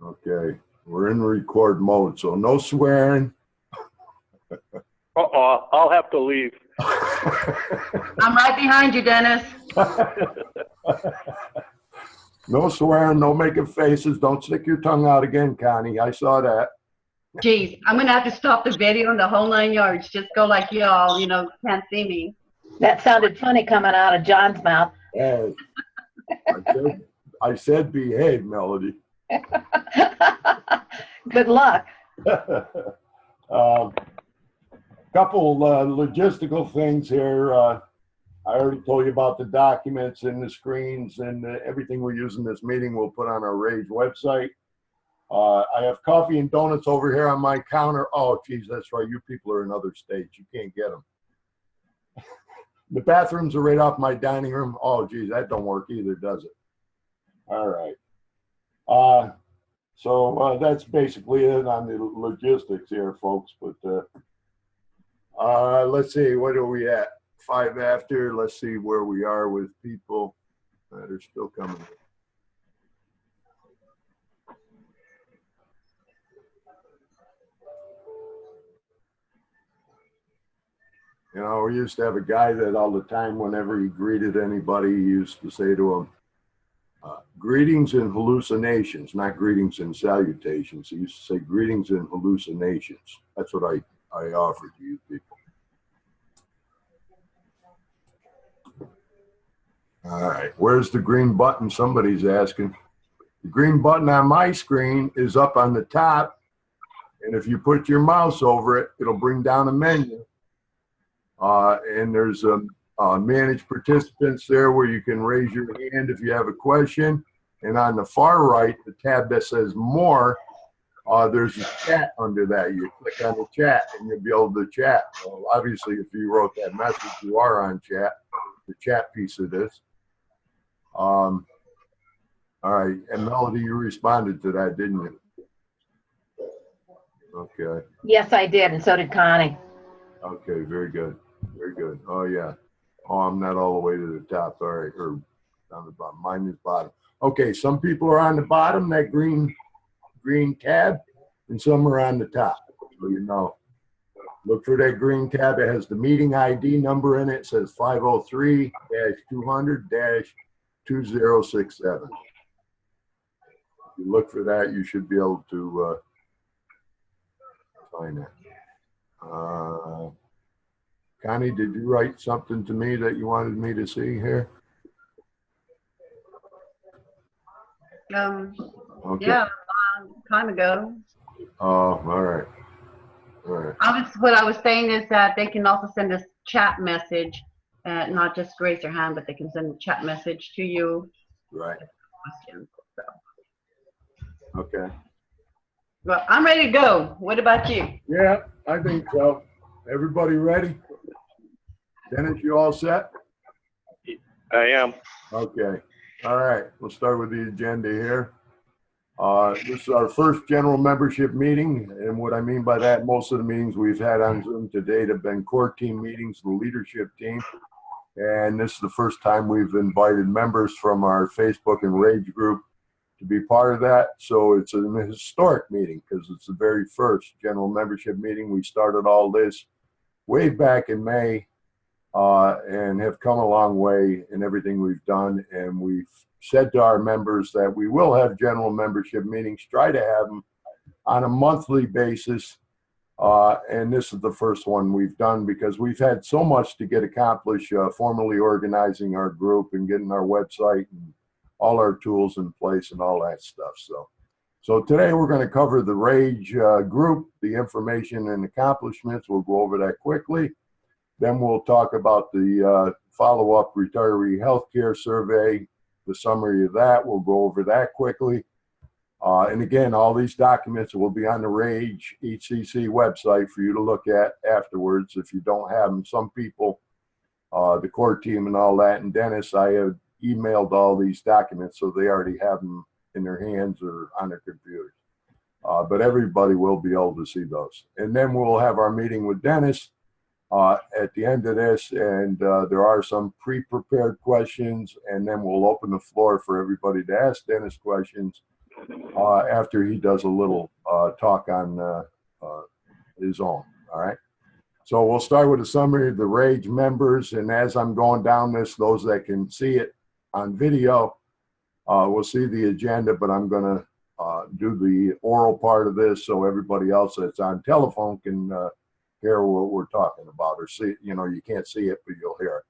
Okay, we're in record mode, so no swearing. Uh-oh, I'll have to leave. I'm right behind you, Dennis. No swearing, no making faces. Don't stick your tongue out again, Connie. I saw that. Geez, I'm going to have to stop the video and the whole 9 yards. Just go like y'all, can't see me. That sounded funny coming out of John's mouth. Hey, I said behave, Melody. Good luck. Couple logistical things here. I already told you about the documents and the screens and everything we use in this meeting we'll put on our Rage website. I have coffee and donuts over here on my counter. Oh, geez, that's right. You people are in other states. You can't get them. The bathrooms are right off my dining room. Oh, geez, that don't work either, does it? All right. So that's basically it on the logistics here, folks. But let's see, what are we at? 5 after. Let's see where we are with people that are still coming. We used to have a guy that all the time, whenever he greeted anybody, he used to say to him, greetings and hallucinations, not greetings and salutations. He used to say greetings and hallucinations. That's what I offer to you people. All right, where's the green button? Somebody's asking. The green button on my screen is up on the top, and if you put your mouse over it, it'll bring down a menu. And there's manage participants there where you can raise your hand if you have a question. And on the far right, the tab that says more, there's a chat under that. You click on the chat and you'll be able to chat. Well, obviously, if you wrote that message, you are on chat, the chat piece of this. All right, and Melody, you responded to that, didn't you? Okay. Yes, I did, and so did Connie. Okay, very good. Very good. Oh, yeah. Oh, I'm not all the way to the top. All right, or down the bottom. Mine is bottom. Okay, some people are on the bottom, that green tab, and some are on the top. So you know. Look for that green tab. It has the meeting ID number in it. It says 503-200-2067. If you look for that, you should be able to find that. Connie, did you write something to me that you wanted me to see here? Okay. Yeah, time ago. Oh, all right. All right. What I was saying is that they can also send a chat message, not just raise their hand, but they can send a chat message to you. Right. Questions, so. Okay. Well, I'm ready to go. What about you? Yeah, I think so. Everybody ready? Dennis, you all set? I am. Okay. All right. We'll start with the agenda here. This is our first general membership meeting. And what I mean by that, most of the meetings we've had on Zoom to date have been core team meetings, the leadership team. And this is the first time we've invited members from our Facebook and Rage group to be part of that. So it's an historic meeting because it's the very first general membership meeting. We started all this way back in May and have come a long way in everything we've done. And we've said to our members that we will have general membership meetings, try to have them on a monthly basis. And this is the first one we've done because we've had so much to get accomplished, formally organizing our group and getting our website and all our tools in place and all that stuff. So today we're going to cover the Rage group, the information and accomplishments. We'll go over that quickly. Then we'll talk about the follow-up retiree healthcare survey, the summary of that. We'll go over that quickly. And again, all these documents will be on the Rage HCC website for you to look at afterwards if you don't have them. Some people, the core team and all that, and Dennis, I have emailed all these documents, so they already have them in their hands or on their computers. But everybody will be able to see those. And then we'll have our meeting with Dennis at the end of this, and there are some pre-prepared questions, and then we'll open the floor for everybody to ask Dennis questions. after he does a little talk on his own. All right. So we'll start with a summary of the RAGE members. And as I'm going down this, those that can see it on video will see the agenda, but I'm going to do the oral part of this so everybody else that's on telephone can hear what we're talking about, or see, you know, you can't see it, but you'll hear it.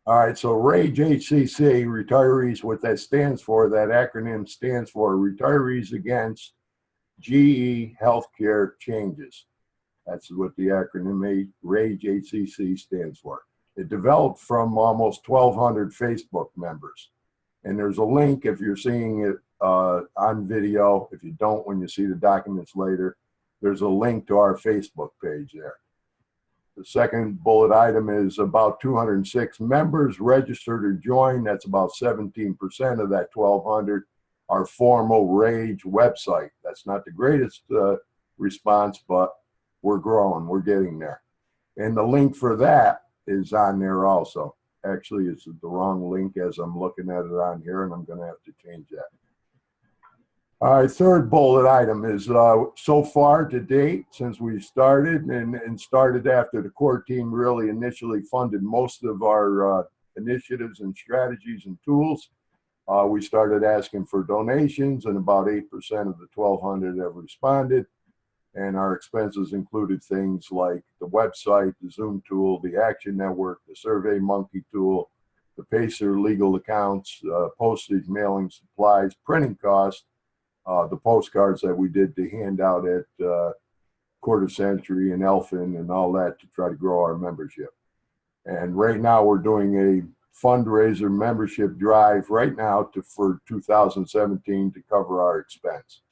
All right, so RAGE HCC, retirees, what that stands for, that acronym stands for Retirees Against GE Healthcare Changes. That's what the acronym RAGE HCC stands for. It developed from almost 1,200 Facebook members. And there's a link if you're seeing it on video. If you don't, when you see the documents later, there's a link to our Facebook page there. The second bullet item is about 206 members registered or joined. That's about 17% of that 1,200. Our formal RAGE website. That's not the greatest response, but we're growing. We're getting there. And the link for that is on there also. Actually, it's the wrong link as I'm looking at it on here, and I'm going to have to change that. All right, third bullet item is so far to date, since we started and started after the core team really initially funded most of our initiatives and strategies and tools, we started asking for donations, and about 8% of the 1,200 have responded. And our expenses included things like the website, the Zoom tool, the Action Network, the Survey Monkey tool, the Pacer legal accounts, postage, mailing supplies, printing costs, the postcards that we did to hand out at Quarter Century and Elfin and all that to try to grow our membership. And right now we're doing a fundraiser membership drive right now for 2017 to cover our expense.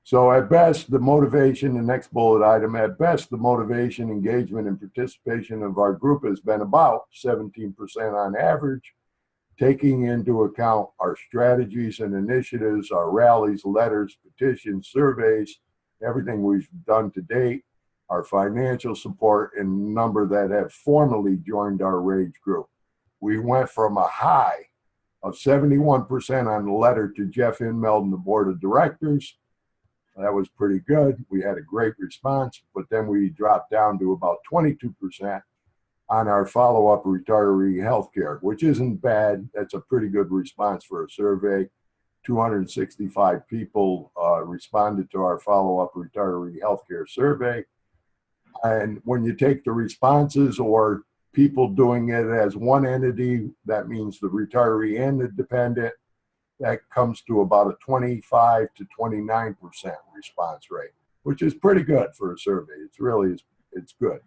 So at best, the motivation, the next bullet item, at best, the motivation, engagement, and participation of our group has been about 17% on average, taking into account our strategies and initiatives, our rallies, letters, petitions, surveys, everything we've done to date, our financial support, and the number that have formally joined our RAGE group. We went from a high of 71% on the letter to Jeff Inmeld and the board of directors. That was pretty good. We had a great response, but then we dropped down to about 22% on our follow-up retiree healthcare, which isn't bad. That's a pretty good response for a survey. 265 people responded to our follow-up retiree healthcare survey. And when you take the responses or people doing it as one entity, that means the retiree and the dependent, that comes to about a 25 to 29% response rate, which is pretty good for a survey. It's good.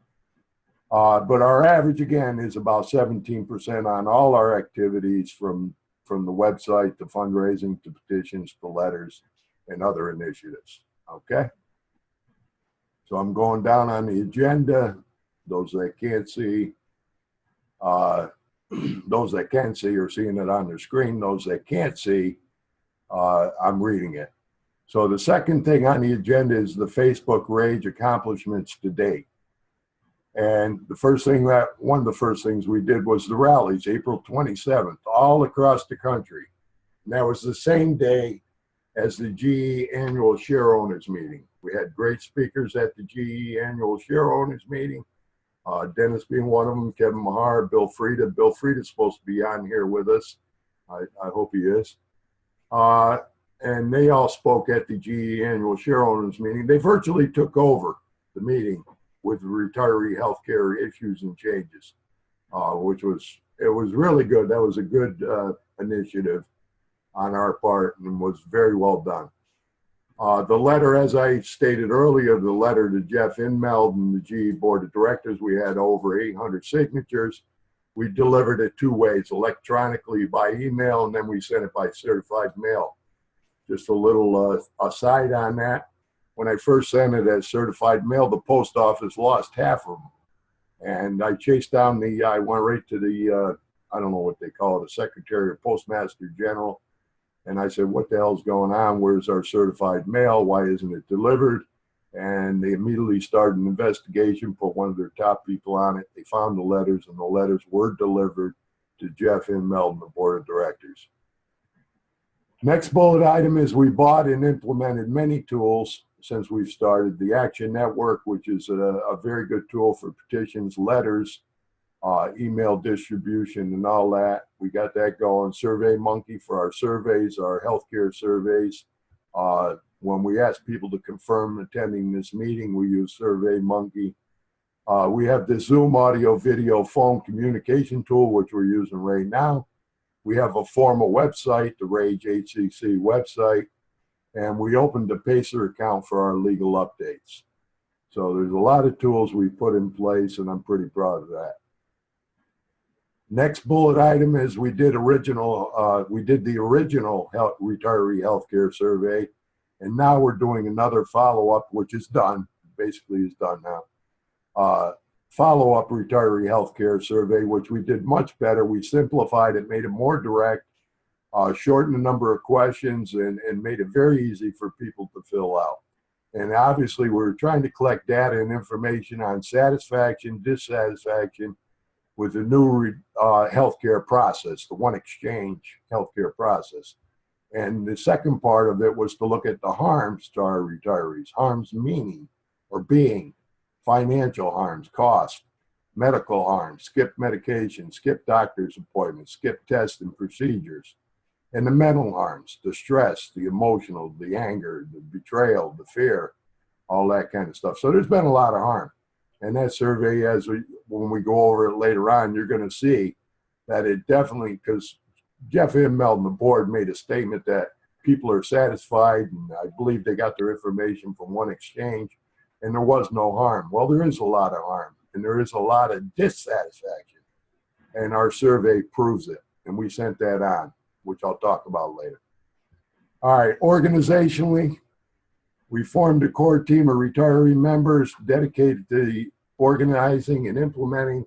But our average, again, is about 17% on all our activities from the website to fundraising to petitions to letters and other initiatives. Okay? So I'm going down on the agenda. Those that can't see, those that can see are seeing it on their screen. Those that can't see, I'm reading it. So the second thing on the agenda is the Facebook RAGE accomplishments to date. And one of the first things we did was the rallies, April 27th, all across the country. And that was the same day as the GE annual share owners meeting. We had great speakers at the GE annual share owners meeting. Dennis being one of them, Kevin Mahar, Bill Frieda. Bill Frieda's supposed to be on here with us. I hope he is. And they all spoke at the GE annual share owners meeting. They virtually took over the meeting with retiree healthcare issues and changes, which was really good. That was a good initiative on our part and was very well done. The letter, as I stated earlier, the letter to Jeff Inmeld and the GE board of directors, we had over 800 signatures. We delivered it two ways, electronically by email, and then we sent it by certified mail. Just a little aside on that. When I first sent it as certified mail, the post office lost half of them. And I chased down I went right to the, I don't know what they call it, a secretary or postmaster general. And I said, what the hell's going on? Where's our certified mail? Why isn't it delivered? And they immediately started an investigation, put one of their top people on it. They found the letters, and the letters were delivered to Jeff Inmeld and the board of directors. Next bullet item is we bought and implemented many tools since we've started. The Action Network, which is a very good tool for petitions, letters, email distribution and all that. We got that going. Survey Monkey for our surveys, our healthcare surveys. When we ask people to confirm attending this meeting, we use Survey Monkey. We have the Zoom audio video phone communication tool, which we're using right now. We have a formal website, the Rage HCC website, and we opened a Pacer account for our legal updates. So there's a lot of tools we put in place, and I'm pretty proud of that. Next bullet item is we did the original retiree healthcare survey, and now we're doing another follow-up, which is done, basically is done now. Follow-up retiree healthcare survey, which we did much better. We simplified it, made it more direct, shortened the number of questions, and made it very easy for people to fill out. And obviously, we're trying to collect data and information on satisfaction, dissatisfaction with the new healthcare process, the One Exchange healthcare process. And the second part of it was to look at the harms to our retirees, harms meaning or being, financial harms, cost, medical harms, skip medication, skip doctor's appointments, skip tests and procedures, and the mental harms, the stress, the emotional, the anger, the betrayal, the fear, all that kind of stuff. So there's been a lot of harm. And that survey, when we go over it later on, you're going to see that it definitely, because Jeff Immelt and the board made a statement that people are satisfied, and I believe they got their information from One Exchange, and there was no harm. Well, there is a lot of harm, and there is a lot of dissatisfaction, and our survey proves it, and we sent that on, which I'll talk about later. All right, organizationally, we formed a core team of retiree members dedicated to organizing and implementing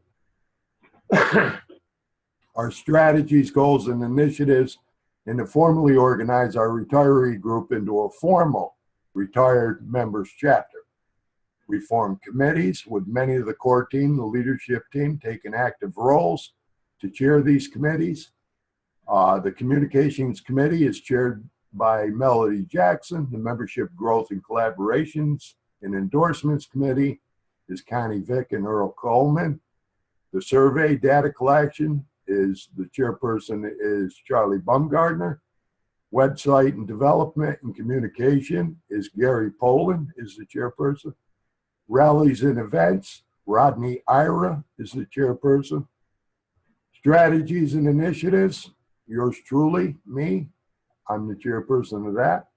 our strategies, goals, and initiatives, and to formally organize our retiree group into a formal retired members chapter. We formed committees with many of the core team, the leadership team, taking active roles to chair these committees. The communications committee is chaired by Melody Jackson. The membership growth and collaborations and endorsements committee is Connie Vick and Earl Coleman. The survey data collection is the chairperson is Charlie Bumgardner. Website and development and communication is Gary Poland is the chairperson. Rallies and events, Rodney Ira is the chairperson. Strategies and initiatives, yours truly, me, I'm the chairperson of that.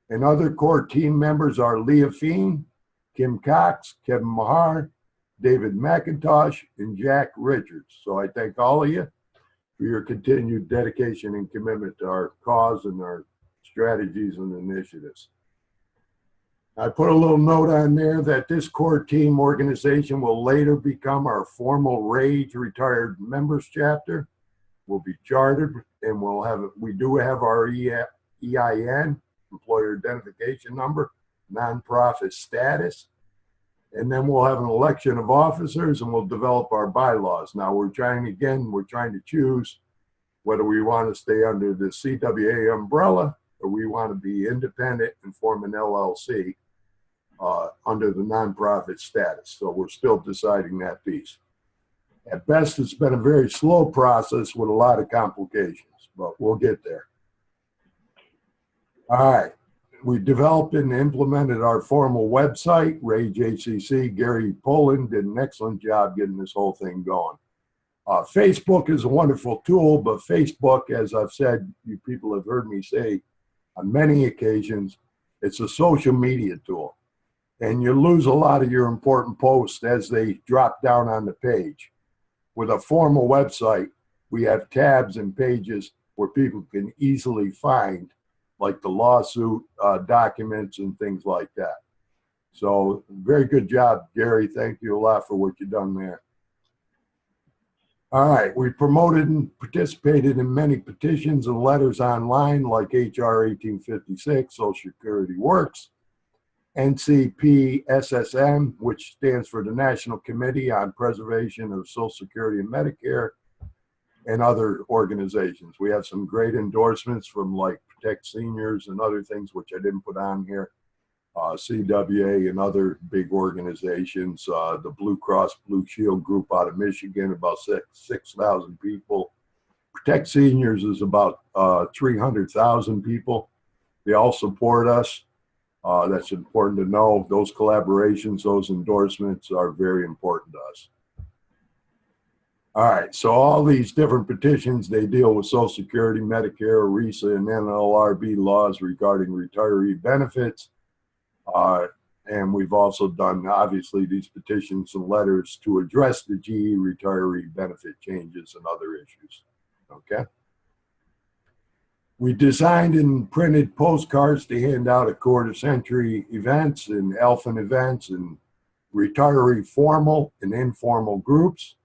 And other core team members are Leah Feen, Kim Cox, Kevin Mahar, David McIntosh, and Jack Richards. So I thank all of you for your continued dedication and commitment to our cause and our strategies and initiatives. I put a little note on there that this core team organization will later become our formal RAGE retired members chapter. We'll be chartered, and we do have our EIN, employer identification number, nonprofit status, and then we'll have an election of officers, and we'll develop our bylaws. Now we're trying to choose whether we want to stay under the CWA umbrella or we want to be independent and form an LLC under the nonprofit status. So we're still deciding that piece. At best, it's been a very slow process with a lot of complications, but we'll get there. All right. We developed and implemented our formal website, Rage HCC. Gary Poland did an excellent job getting this whole thing going. Facebook is a wonderful tool, but Facebook, as I've said, you people have heard me say on many occasions, it's a social media tool. And you lose a lot of your important posts as they drop down on the page. With a formal website, we have tabs and pages where people can easily find like the lawsuit documents and things like that. So very good job, Gary. Thank you a lot for what you've done there. All right, we promoted and participated in many petitions and letters online like HR 1856, Social Security Works, NCPSSM, which stands for the National Committee on Preservation of Social Security and Medicare, and other organizations. We have some great endorsements from like Protect Seniors and other things, which I didn't put on here. CWA and other big organizations, the Blue Cross Blue Shield group out of Michigan, about 6,000 people. Protect Seniors is about 300,000 people. They all support us. That's important to know. Those collaborations, those endorsements are very important to us. All right, so all these different petitions, they deal with Social Security, Medicare, ERISA, and NLRB laws regarding retiree benefits. And we've also done, obviously, these petitions and letters to address the GE retiree benefit changes and other issues. Okay. We designed and printed postcards to hand out at quarter-century events and elfin events and retiree formal and informal groups,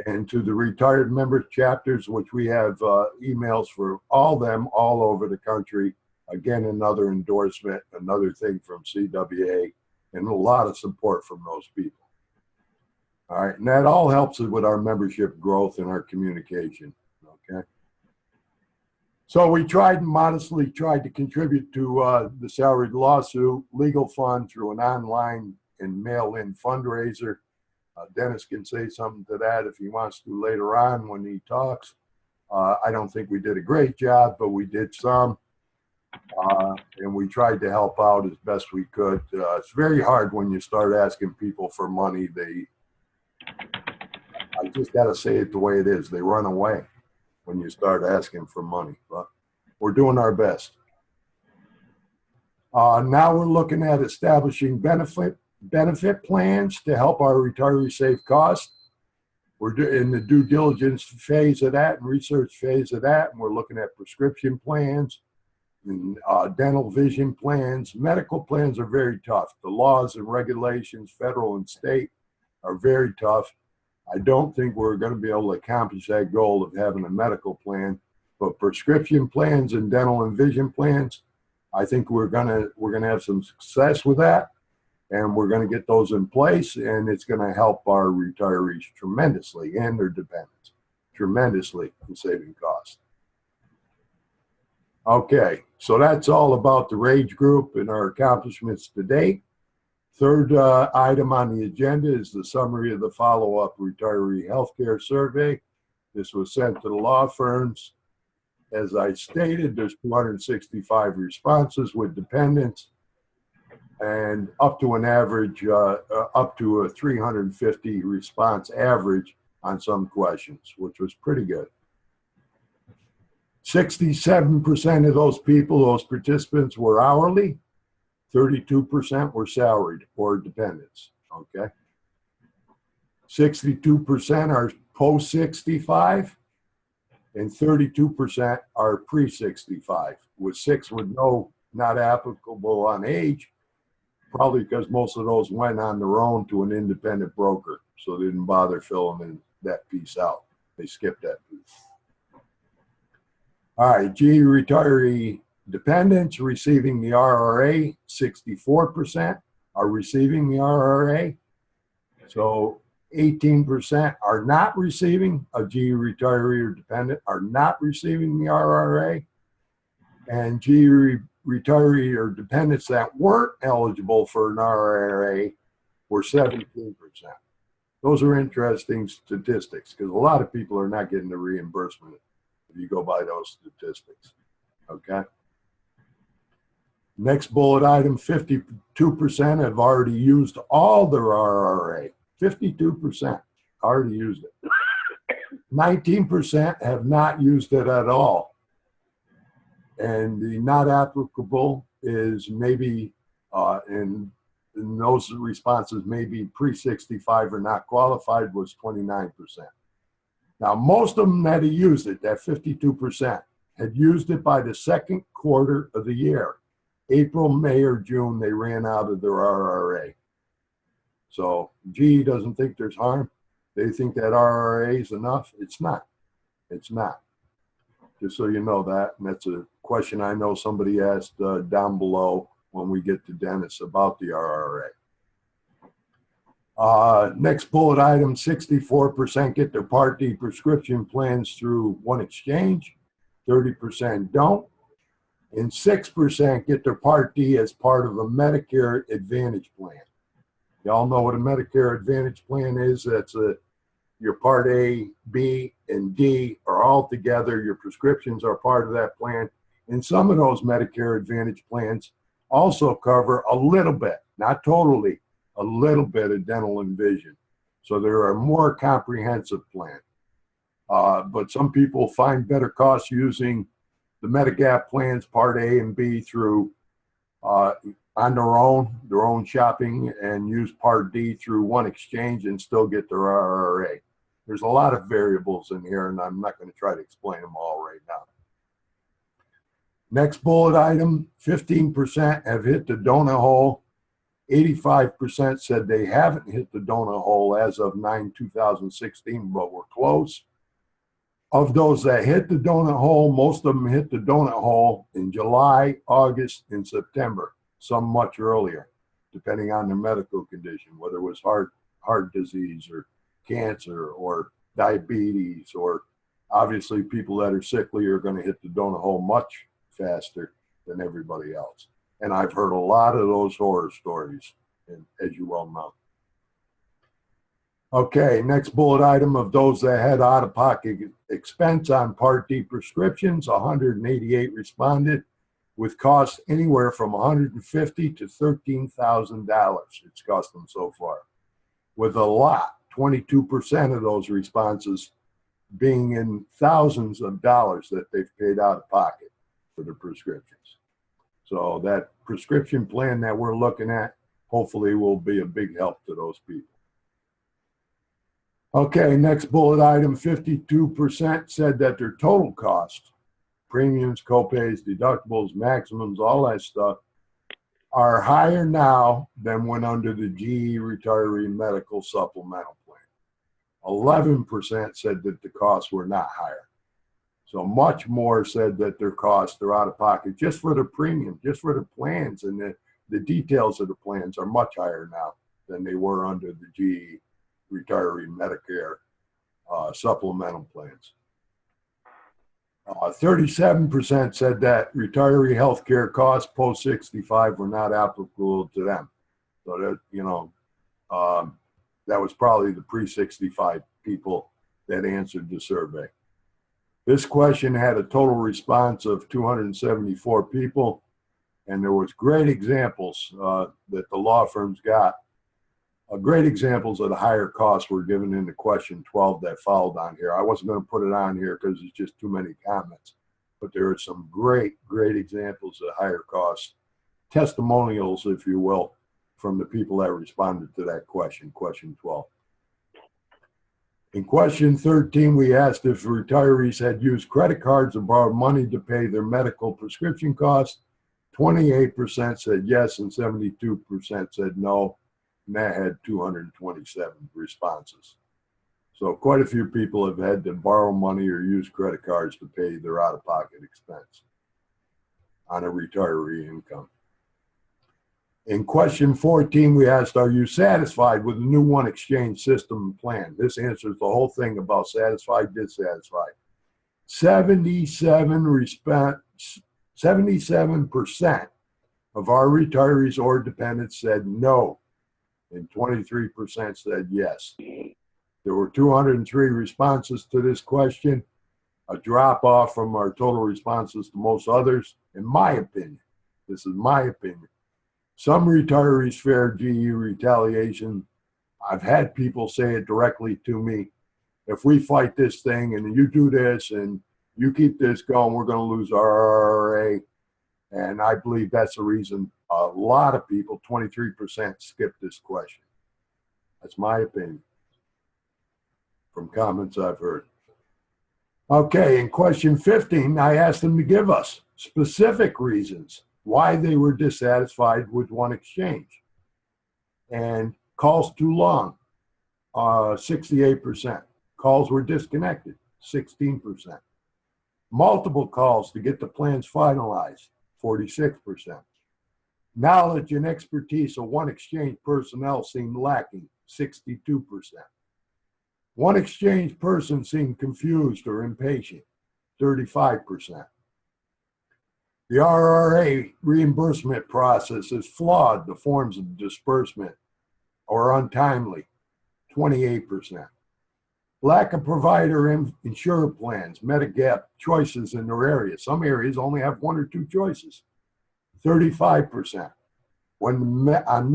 and to the retired member chapters, which we have emails for all them all over the country. Again, another endorsement, another thing from CWA, and a lot of support from those people. All right, and that all helps us with our membership growth and our communication, okay? So we modestly tried to contribute to the salaried lawsuit legal fund through an online and mail-in fundraiser. Dennis can say something to that if he wants to later on when he talks. I don't think we did a great job, but we did some. And we tried to help out as best we could. It's very hard when you start asking people for money. I just got to say it the way it is. They run away when you start asking for money, but we're doing our best. Now we're looking at establishing benefit plans to help our retirees save costs. We're in the due diligence phase of that and research phase of that, and we're looking at prescription plans and dental vision plans. Medical plans are very tough. The laws and regulations, federal and state, are very tough. I don't think we're going to be able to accomplish that goal of having a medical plan, but prescription plans and dental and vision plans, I think we're gonna have some success with that, and we're going to get those in place, and it's going to help our retirees tremendously and their dependents tremendously in saving costs. Okay, so that's all about the RAGE group and our accomplishments to date. Third item on the agenda is the summary of the follow-up retiree healthcare survey. This was sent to the law firms. As I stated, there's 265 responses with dependents and up to an average, up to a 350 response average on some questions, which was pretty good. 67% of those people, those participants, were hourly. 32% were salaried or dependents, okay? 62% are post-65, and 32% are pre-65, with 6 with not applicable on age, probably because most of those went on their own to an independent broker, so they didn't bother filling in that piece out. They skipped that piece. All right, GE retiree dependents receiving the RRA, 64% are receiving the RRA. So 18% are not receiving, a GE retiree or dependent are not receiving the RRA. And GE retiree or dependents that weren't eligible for an RRA were 17%. Those are interesting statistics because a lot of people are not getting the reimbursement if you go by those statistics, okay? Next bullet item, 52% have already used all their RRA. 52% already used it. 19% have not used it at all. And the not applicable is maybe, and those responses may be pre-65 or not qualified was 29%. Now, most of them that had used it, that 52%, had used it by the second quarter of the year. April, May, or June, they ran out of their RRA. So GE doesn't think there's harm. They think that RRA is enough. It's not. It's not. Just so you know that. And that's a question I know somebody asked down below when we get to Dennis about the RRA. Next bullet item, 64% get their Part D prescription plans through one exchange, 30% don't, and 6% get their Part D as part of a Medicare Advantage plan. Y'all know what a Medicare Advantage plan is. That's your Part A, B, and D are all together. Your prescriptions are part of that plan. And some of those Medicare Advantage plans also cover a little bit, not totally, a little bit of dental and vision. So there are more comprehensive plans. But some people find better costs using the Medigap plans, Part A and B, through on their own shopping, and use Part D through one exchange and still get their RRA. There's a lot of variables in here, and I'm not going to try to explain them all right now. Next bullet item, 15% have hit the donut hole. 85% said they haven't hit the donut hole as of 9/2016, but we're close. Of those that hit the donut hole, most of them hit the donut hole in July, August, and September, some much earlier, depending on their medical condition, whether it was heart disease or cancer or diabetes, or obviously people that are sickly are going to hit the donut hole much faster than everybody else. And I've heard a lot of those horror stories, as you well know. Okay, next bullet item, of those that had out-of-pocket expense on Part D prescriptions, 188 responded with costs anywhere from $150 to $13,000 it's cost them so far. With a lot, 22% of those responses being in thousands of dollars that they've paid out of pocket for their prescriptions. So that prescription plan that we're looking at hopefully will be a big help to those people. Okay, next bullet item, 52% said that their total cost, premiums, copays, deductibles, maximums, all that stuff, are higher now than when under the GE Retiree Medical Supplemental Plan. 11% said that the costs were not higher. So much more said that their costs are out of pocket just for the premium, just for the plans, and the details of the plans are much higher now than they were under the GE Retiree Medicare supplemental plans. 37% said that retiree health care costs post 65 were not applicable to them. So that, you know, that was probably the pre-65 people that answered the survey. This question had a total response of 274 people, and there was great examples that the law firms got. Great examples of the higher costs were given in the question 12 that followed on here. I wasn't going to put it on here because it's just too many comments, but there are some great examples of higher costs, testimonials, if you will, from the people that responded to that question, question 12. In question 13, we asked if retirees had used credit cards or borrowed money to pay their medical prescription costs. 28% said yes and 72% said no. And that had 227 responses. So quite a few people have had to borrow money or use credit cards to pay their out-of-pocket expense on a retiree income. In question 14, we asked, are you satisfied with the new one exchange system and plan? This answers the whole thing about satisfied, dissatisfied. 77% of our retirees or dependents said no, and 23% said yes. There were 203 responses to this question, a drop off from our total responses to most others. In my opinion, this is my opinion, some retirees fear GE retaliation. I've had people say it directly to me. If we fight this thing and you do this and you keep this going, we're going to lose our RRA. And I believe that's the reason a lot of people, 23%, skip this question. That's my opinion from comments I've heard. Okay, in question 15, I asked them to give us specific reasons why they were dissatisfied with one exchange. And calls too long, 68%. Calls were disconnected, 16%. Multiple calls to get the plans finalized, 46%. Knowledge and expertise of one exchange personnel seemed lacking, 62%. One exchange person seemed confused or impatient, 35%. The RRA reimbursement process is flawed. The forms of disbursement are untimely, 28%. Lack of provider insurer plans, Medigap choices in their area. Some areas only have 1 or 2 choices, 35%. When on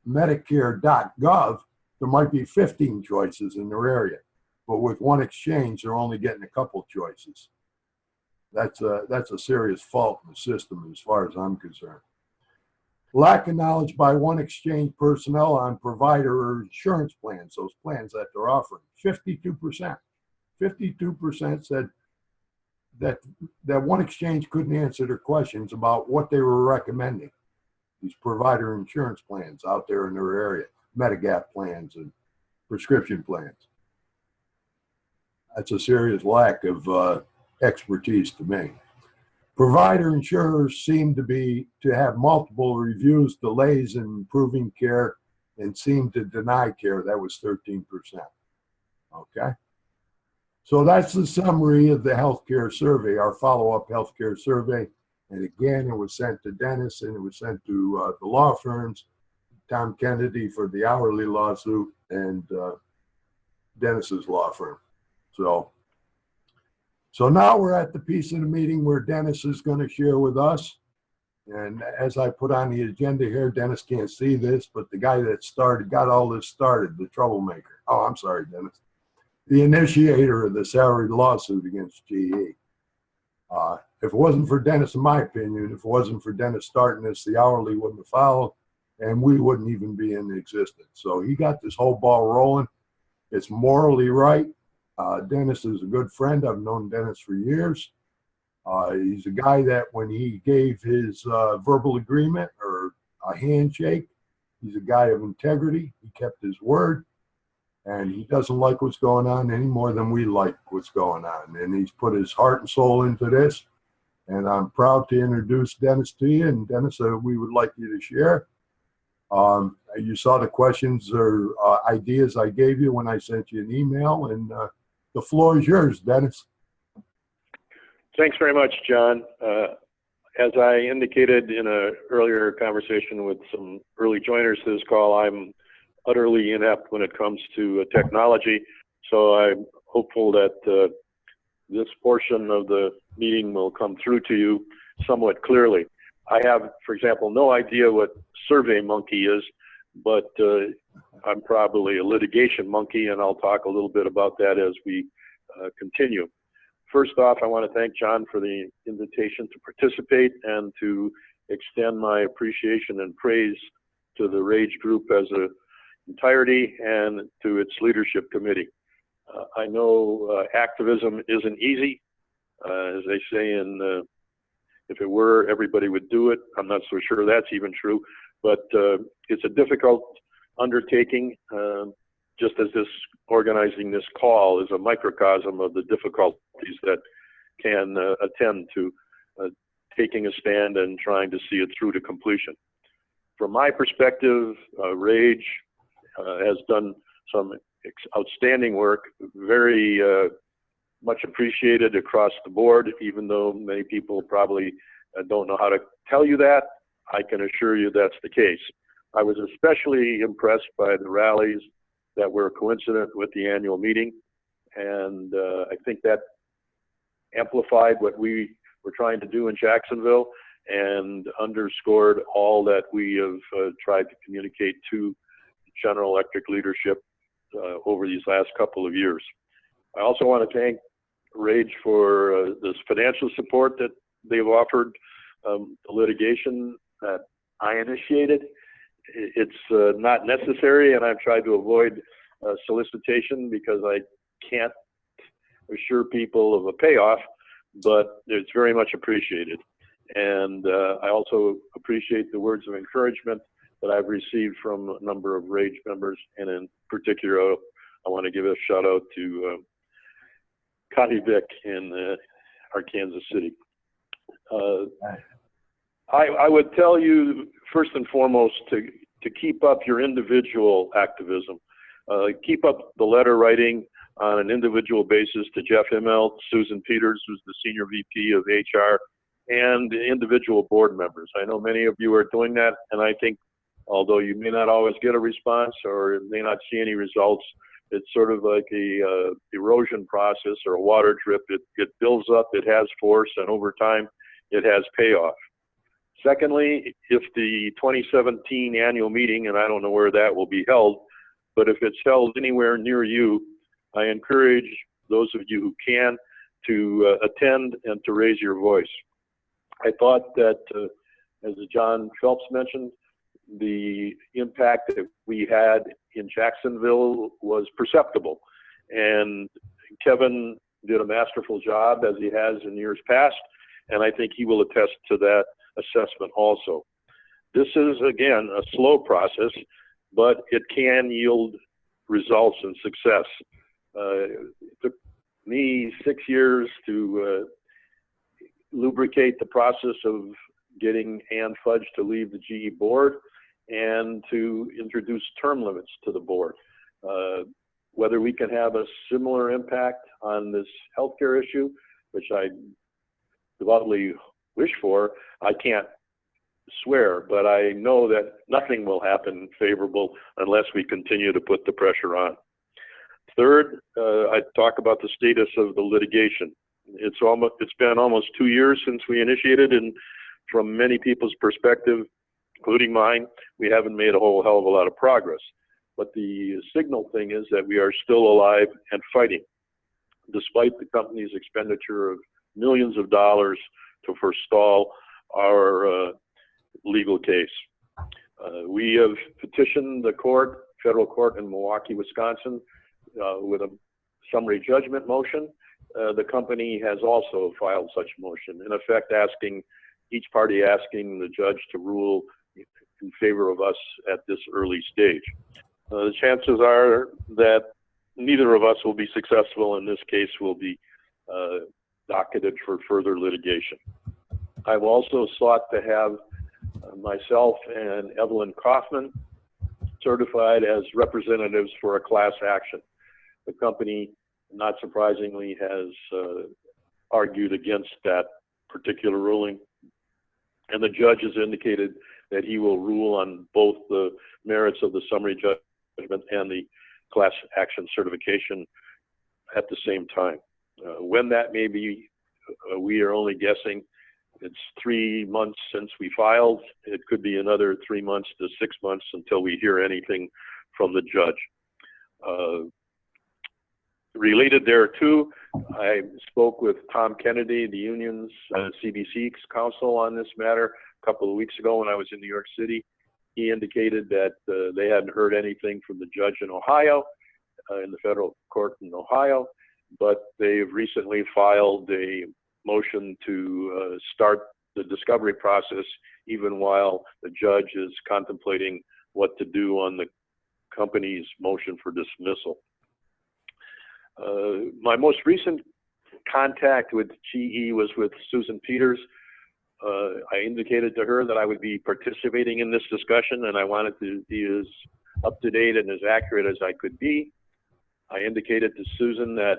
Medicare.gov, there might be 15 choices in their area, but with one exchange, they're only getting a couple choices. That's a serious fault in the system as far as I'm concerned. Lack of knowledge by one exchange personnel on provider or insurance plans, those plans that they're offering. 52%. 52% said that one exchange couldn't answer their questions about what they were recommending. These provider insurance plans out there in their area, Medigap plans and prescription plans. That's a serious lack of expertise to me. Provider insurers seem to have multiple reviews, delays in improving care, and seem to deny care. That was 13%. Okay. So that's the summary of the healthcare survey, our follow-up healthcare survey. And again, it was sent to Dennis and it was sent to the law firms, Tom Kennedy for the hourly lawsuit and Dennis's law firm. So now we're at the piece of the meeting where Dennis is going to share with us. And as I put on the agenda here, Dennis can't see this, but the guy that got all this started, the troublemaker. Oh, I'm sorry, Dennis. The initiator of the salaried lawsuit against GE. If it wasn't for Dennis, in my opinion, if it wasn't for Dennis starting this, the hourly wouldn't have followed and we wouldn't even be in existence. So he got this whole ball rolling. It's morally right. Dennis is a good friend. I've known Dennis for years. He's a guy that when he gave his verbal agreement or a handshake, he's a guy of integrity. He kept his word, and he doesn't like what's going on any more than we like what's going on. And he's put his heart and soul into this, and I'm proud to introduce Dennis to you. And Dennis, we would like you to share. You saw the questions or ideas I gave you when I sent you an email, and the floor is yours, Dennis. Thanks very much, John. As I indicated in an earlier conversation with some early joiners to this call, I'm utterly inept when it comes to technology. So I'm hopeful that this portion of the meeting will come through to you somewhat clearly. I have, for example, no idea what SurveyMonkey is, but I'm probably a litigation monkey, and I'll talk a little bit about that as we continue. First off, I want to thank John for the invitation to participate and to extend my appreciation and praise to the RAGE group as an entirety and to its leadership committee. I know activism isn't easy. As they say if it were, everybody would do it. I'm not so sure that's even true, but it's a difficult undertaking, just as organizing this call is a microcosm of the difficulties that can attend to taking a stand and trying to see it through to completion. From my perspective, RAGE has done some outstanding work, very much appreciated across the board, even though many people probably don't know how to tell you that. I can assure you that's the case. I was especially impressed by the rallies that were coincident with the annual meeting, and I think that amplified what we were trying to do in Jacksonville and underscored all that we have tried to communicate to General Electric leadership over these last couple of years. I also want to thank RAGE for this financial support that they've offered the litigation that I initiated. It's not necessary, and I've tried to avoid solicitation because I can't assure people of a payoff, but it's very much appreciated. And I also appreciate the words of encouragement that I've received from a number of RAGE members, and in particular, I want to give a shout out to Connie Vick in Arkansas City. I would tell you, first and foremost, to to keep up your individual activism. Keep up the letter writing on an individual basis to Jeff Immelt, Susan Peters, who's the Senior VP of HR, and the individual board members. I know many of you are doing that, and I think although you may not always get a response or may not see any results, it's sort of like a erosion process or a water drip. It builds up, it has force, and over time, it has payoff. Secondly, if the 2017 annual meeting, and I don't know where that will be held, but if it's held anywhere near you, I encourage those of you who can to attend and to raise your voice. I thought that, as John Phelps mentioned, the impact that we had in Jacksonville was perceptible. And Kevin did a masterful job, as he has in years past, and I think he will attest to that assessment also. This is, again, a slow process, but it can yield results and success. It took me 6 years to lubricate the process of getting Ann Fudge to leave the GE board and to introduce term limits to the board. Whether we can have a similar impact on this healthcare issue, which I devoutly wish for, I can't swear, but I know that nothing will happen favorable unless we continue to put the pressure on. Third, I talk about the status of the litigation. It's been almost 2 years since we initiated, and from many people's perspective, including mine, we haven't made a whole hell of a lot of progress. But the signal thing is that we are still alive and fighting, despite the company's expenditure of millions of dollars to forestall our legal case. We have petitioned the court, federal court in Milwaukee, Wisconsin, with a summary judgment motion. The company has also filed such motion, in effect each party asking the judge to rule in favor of us at this early stage. The chances are that neither of us will be successful, and this case will be docketed for further litigation. I've also sought to have myself and Evelyn Kaufman certified as representatives for a class action. The company, not surprisingly, has argued against that particular ruling, and the judge has indicated that he will rule on both the merits of the summary judgment and the class action certification at the same time. When that may be, we are only guessing. It's 3 months since we filed. It could be another 3 months to 6 months until we hear anything from the judge. Related thereto, I spoke with Tom Kennedy, the union's CBC counsel, on this matter a couple of weeks ago when I was in New York City. He indicated that they hadn't heard anything from the judge in Ohio, in the federal court in Ohio, but they've recently filed a motion to start the discovery process even while the judge is contemplating what to do on the company's motion for dismissal. My most recent contact with GE was with Susan Peters. I indicated to her that I would be participating in this discussion, and I wanted to be as up to date and as accurate as I could be. I indicated to Susan that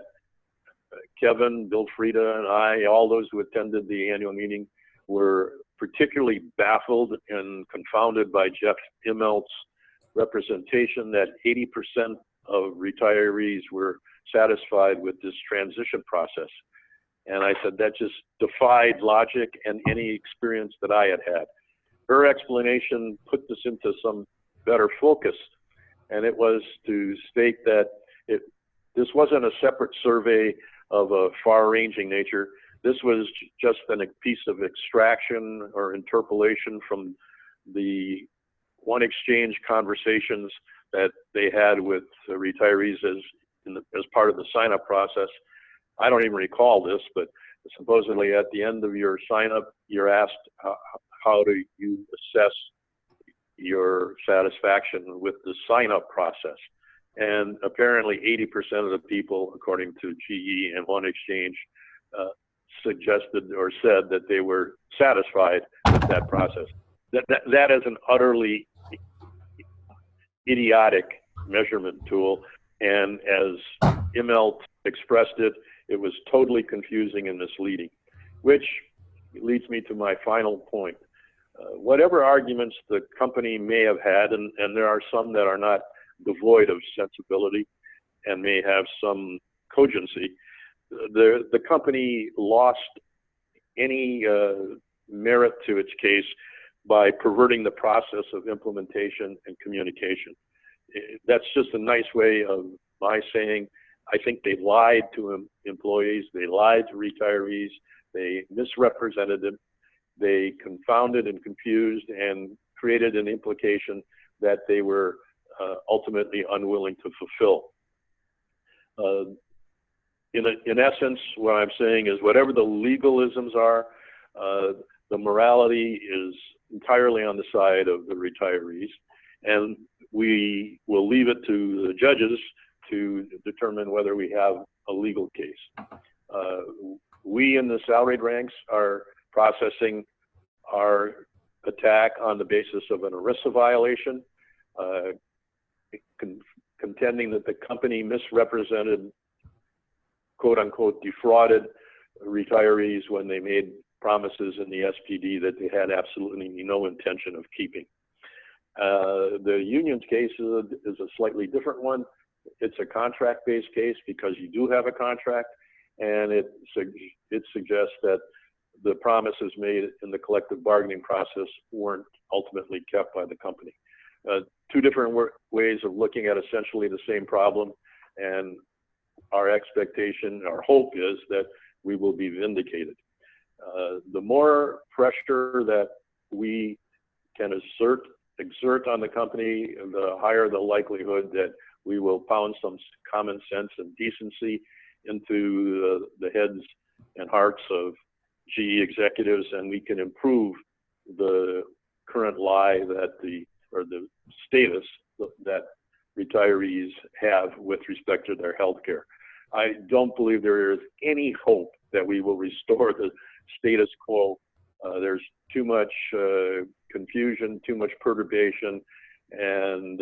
Kevin, Bill Frieda, and I, all those who attended the annual meeting, were particularly baffled and confounded by Jeff Immelt's representation that 80% of retirees were satisfied with this transition process. And I said that just defied logic and any experience that I had had. Her explanation put this into some better focus, and it was to state that this wasn't a separate survey of a far-ranging nature. This was just a piece of extraction or interpolation from the One Exchange conversations that they had with the retirees as part of the sign-up process. I don't even recall this, but supposedly at the end of your sign-up, you're asked how do you assess your satisfaction with the sign-up process. And apparently 80% of the people, according to GE and One Exchange, suggested or said that they were satisfied with that process. That is an utterly idiotic measurement tool. And as Immelt expressed it, it was totally confusing and misleading, which leads me to my final point. Whatever arguments the company may have had, and there are some that are not devoid of sensibility and may have some cogency, the company lost any merit to its case by perverting the process of implementation and communication. That's just a nice way of my saying, I think they lied to employees, they lied to retirees, they misrepresented them, they confounded and confused and created an implication that they were ultimately unwilling to fulfill. In essence, what I'm saying is whatever the legalisms are, the morality is entirely on the side of the retirees, and we will leave it to the judges to determine whether we have a legal case. We in the salaried ranks are processing our attack on the basis of an ERISA violation, contending that the company misrepresented, quote unquote, defrauded retirees when they made promises in the SPD that they had absolutely no intention of keeping. The union's case is a slightly different one. It's a contract-based case because you do have a contract, and it suggests that the promises made in the collective bargaining process weren't ultimately kept by the company. Two different ways of looking at essentially the same problem, and our expectation, our hope is that we will be vindicated. The more pressure that we can exert on the company, the higher the likelihood that we will pound some common sense and decency into the heads and hearts of GE executives, and we can improve the current lie that the status that retirees have with respect to their health care. I don't believe there is any hope that we will restore the status quo. There's too much confusion, too much perturbation, and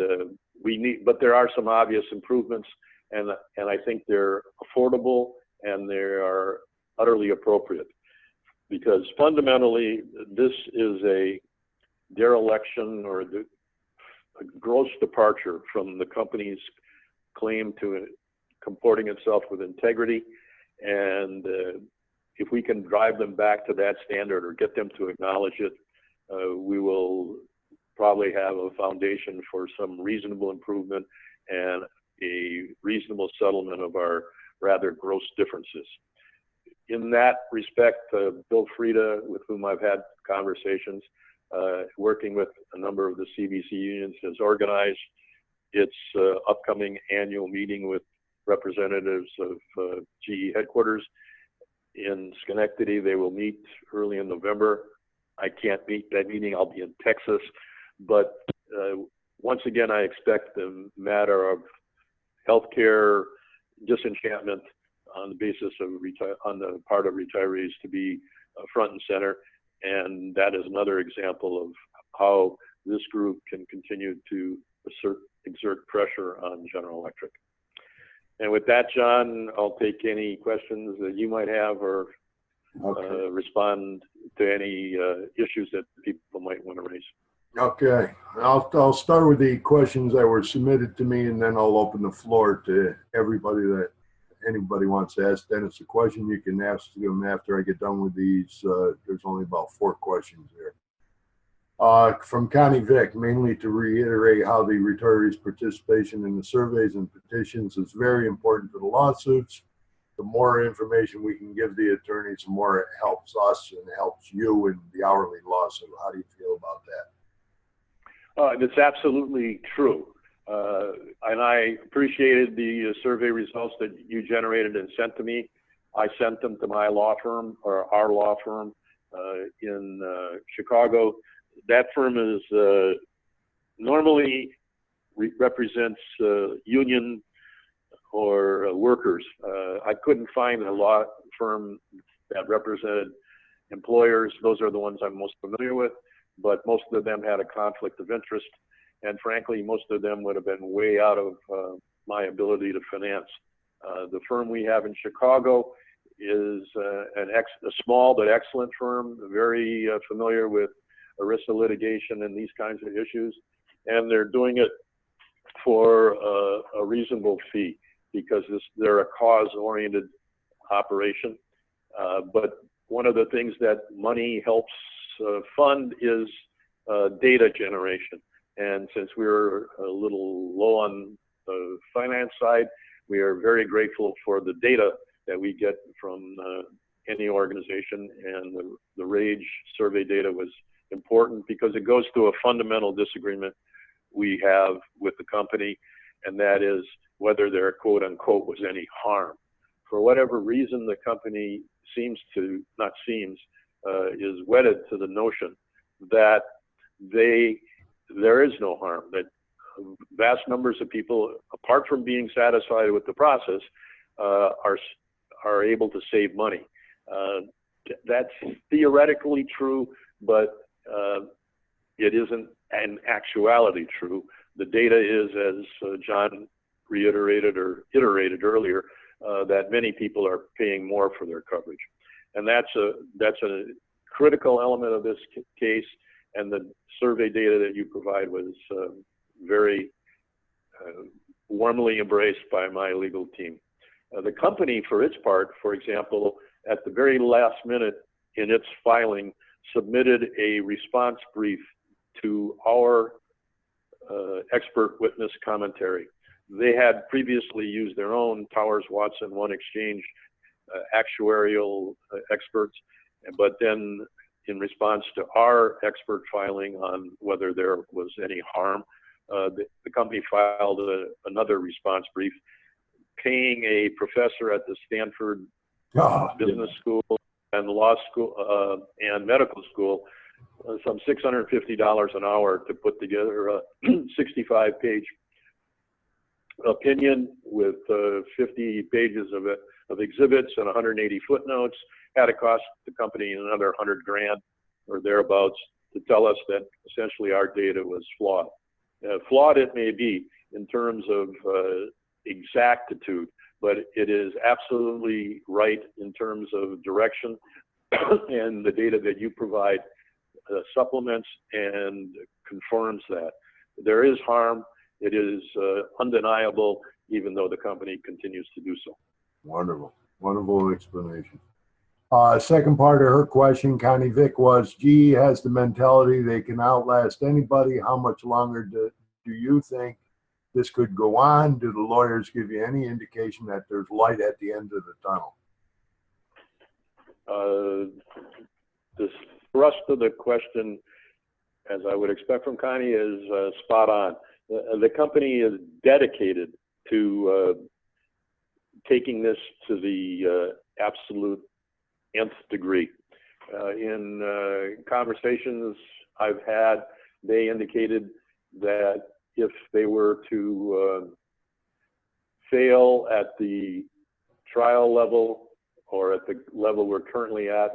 but there are some obvious improvements, and I think they're affordable and they are utterly appropriate, because fundamentally this is a dereliction or a gross departure from the company's claim to comporting itself with integrity, and if we can drive them back to that standard or get them to acknowledge it, we will probably have a foundation for some reasonable improvement and a reasonable settlement of our rather gross differences. In that respect, Bill Frieda, with whom I've had conversations, working with a number of the CBC unions, has organized its upcoming annual meeting with representatives of GE headquarters in Schenectady. They will meet early in November. I can't meet that meeting. I'll be in Texas. But once again, I expect the matter of healthcare disenchantment on the basis of on the part of retirees to be front and center. And that is another example of how this group can continue to exert pressure on General Electric. And with that, John, I'll take any questions that you might have or respond to any issues that people might want to raise. Okay, I'll start with the questions that were submitted to me, and then I'll open the floor to everybody that anybody wants to ask Dennis a question. You can ask them after I get done with these. There's only about 4 questions there. From Connie Vick, mainly to reiterate how the retirees' participation in the surveys and petitions is very important to the lawsuits. The more information we can give the attorneys, the more it helps us and helps you in the hourly lawsuit. How do you feel about that? That's absolutely true. And I appreciated the survey results that you generated and sent to me. I sent them to my law firm, or our law firm in Chicago. That firm is normally represents union or workers. I couldn't find a law firm that represented employers. Those are the ones I'm most familiar with, but most of them had a conflict of interest. and frankly, most of them would have been way out of my ability to finance. The firm we have in Chicago is a small but excellent firm, very familiar with ERISA litigation and these kinds of issues, and they're doing it for a reasonable fee because they're a cause-oriented operation. But one of the things that money helps fund is data generation. And since we're a little low on the finance side, we are very grateful for the data that we get from any organization. And the RAGE survey data was important because it goes to a fundamental disagreement we have with the company, and that is whether there, quote unquote, was any harm. For whatever reason, the company is wedded to the notion that there is no harm, that vast numbers of people, apart from being satisfied with the process, are able to save money. That's theoretically true, but it isn't in actuality true. The data is, as John reiterated or iterated earlier, that many people are paying more for their coverage. And that's a critical element of this case, and the survey data that you provide was very warmly embraced by my legal team. The company, for its part, for example, at the very last minute in its filing, submitted a response brief to our expert witness commentary. They had previously used their own Towers Watson One Exchange actuarial experts, but then in response to our expert filing on whether there was any harm, the company filed another response brief, paying a professor at the Stanford Business School and law school and medical school some $650 an hour to put together a 65-page opinion with 50 pages of exhibits and 180 footnotes. Had to cost the company another 100 grand or thereabouts to tell us that essentially our data was flawed. Flawed it may be in terms of exactitude, but it is absolutely right in terms of direction, and the data that you provide supplements and confirms that. There is harm. It is undeniable, even though the company continues to do so. Wonderful, wonderful explanation. Second part of her question, Connie Vick, was GE has the mentality they can outlast anybody. How much longer do you think this could go on? Do the lawyers give you any indication that there's light at the end of the tunnel? The thrust of the question, as I would expect from Connie, is spot on. The company is dedicated to taking this to the absolute nth degree. In conversations I've had, they indicated that if they were to fail at the trial level or at the level we're currently at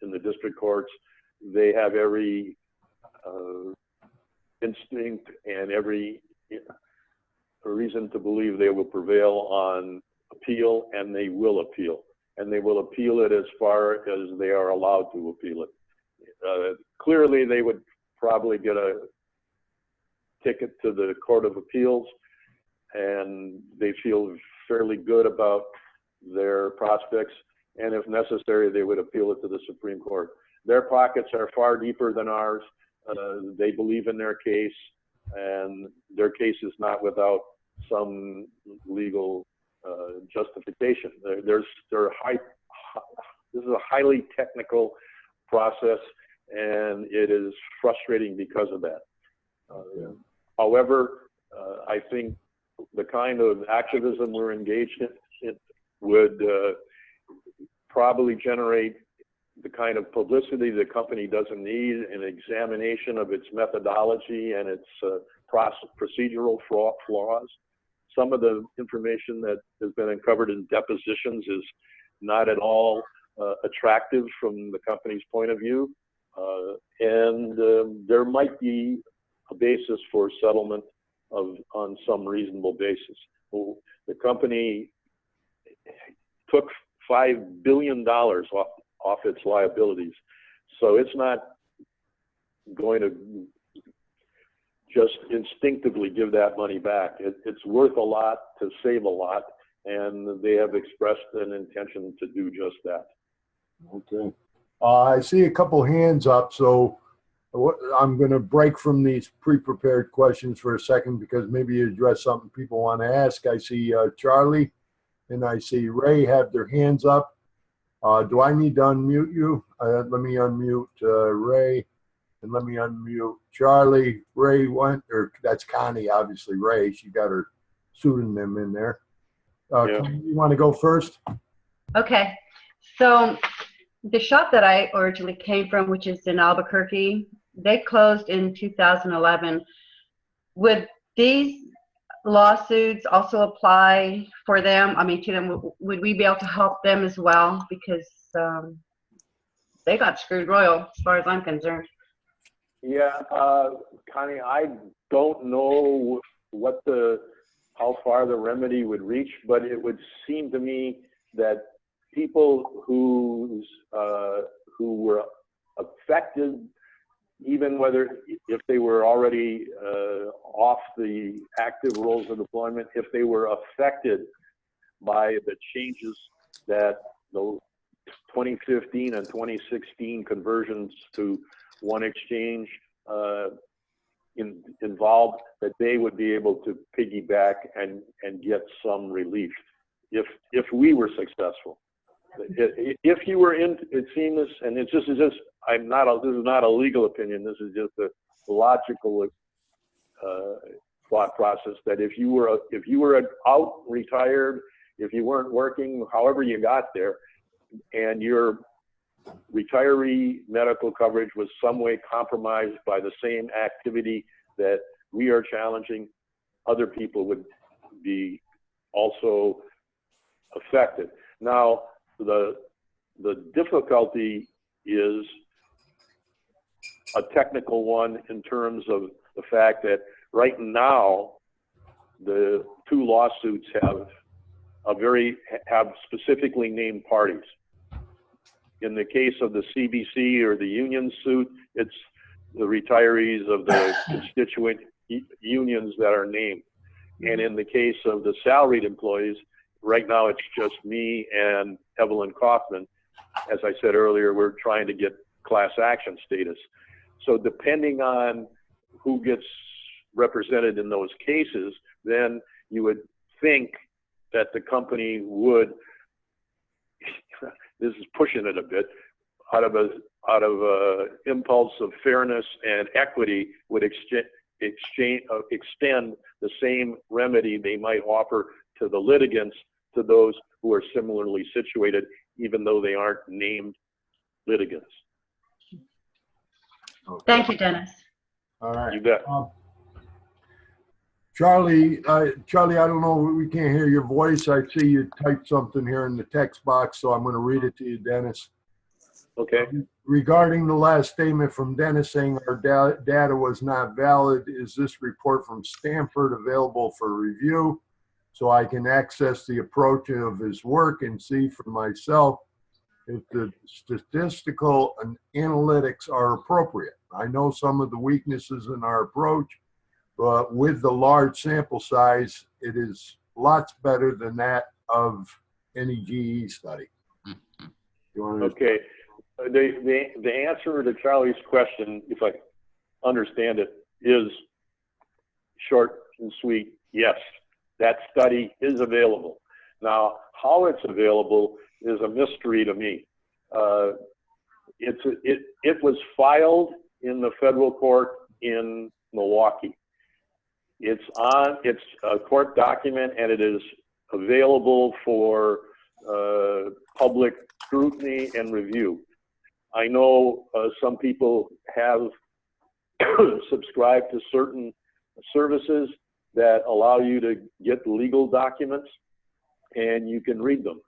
in the district courts, they have every instinct and every reason to believe they will prevail on appeal, and they will appeal. And they will appeal it as far as they are allowed to appeal it. Clearly, they would probably get a ticket to the Court of Appeals, and they feel fairly good about their prospects. And if necessary, they would appeal it to the Supreme Court. Their pockets are far deeper than ours. They believe in their case, and their case is not without some legal justification. This is a highly technical process, and it is frustrating because of that. However, I think the kind of activism we're engaged in would probably generate the kind of publicity the company doesn't need, an examination of its methodology and its procedural flaws. Some of the information that has been uncovered in depositions is not at all attractive from the company's point of view. And there might be a a basis for settlement on some reasonable basis. Well, the company took $5 billion off its liabilities, so it's not going to just instinctively give that money back. It's worth a lot to save a lot, and they have expressed an intention to do just that. Okay. I see a couple hands up, so I'm going to break from these pre-prepared questions for a second because maybe you address something people want to ask. I see Charlie and I see Ray have their hands up. Do I need to unmute you? Let me unmute Ray, and let me unmute Charlie. Ray went, or that's Connie, obviously. Ray, she got her pseudonym in there. Yeah. Connie, you want to go first? Okay, so the shop that I originally came from, which is in Albuquerque, they closed in 2011. Would these lawsuits also apply for them? I mean, to them, would we be able to help them as well? Because they got screwed royal, as far as I'm concerned. Yeah, Connie, I don't know how far the remedy would reach, but it would seem to me that people who were affected, even if they were already off the active roles of deployment, if they were affected by the changes that the 2015 and 2016 conversions to one exchange involved, that they would be able to piggyback and get some relief if we were successful. If you were in, it seems, and it's just this is not a legal opinion. This is just a logical thought process that if you were out, retired, if you weren't working, however you got there, and your retiree medical coverage was some way compromised by the same activity that we are challenging, other people would be also affected. Now, the difficulty is a technical one in terms of the fact that right now the two lawsuits have specifically named parties. In the case of the CBC or the union suit, it's the retirees of the constituent unions that are named. And in the case of the salaried employees, right now it's just me and Evelyn Kaufman. As I said earlier, we're trying to get class action status. So depending on who gets represented in those cases, then you would think that the company would, this is pushing it a bit, out of a impulse of fairness and equity, would extend the same remedy they might offer to the litigants to those who are similarly situated, even though they aren't named litigants. Okay. Thank you, Dennis. All right. You bet. Charlie, I don't know, we can't hear your voice. I see you typed something here in the text box, so I'm going to read it to you, Dennis. Okay. Regarding the last statement from Dennis saying our data was not valid, is this report from Stanford available for review so I can access the approach of his work and see for myself if the statistical and analytics are appropriate? I know some of the weaknesses in our approach, but with the large sample size, it is lots better than that of any GE study. You want to Okay. The answer to Charlie's question, if I understand it, is short and sweet. Yes, that study is available. Now, how it's available is a mystery to me. It was filed in the federal court in Milwaukee. It's a court document, and it is available for public scrutiny and review. I know some people have subscribed to certain services that allow you to get legal documents, and you can read them.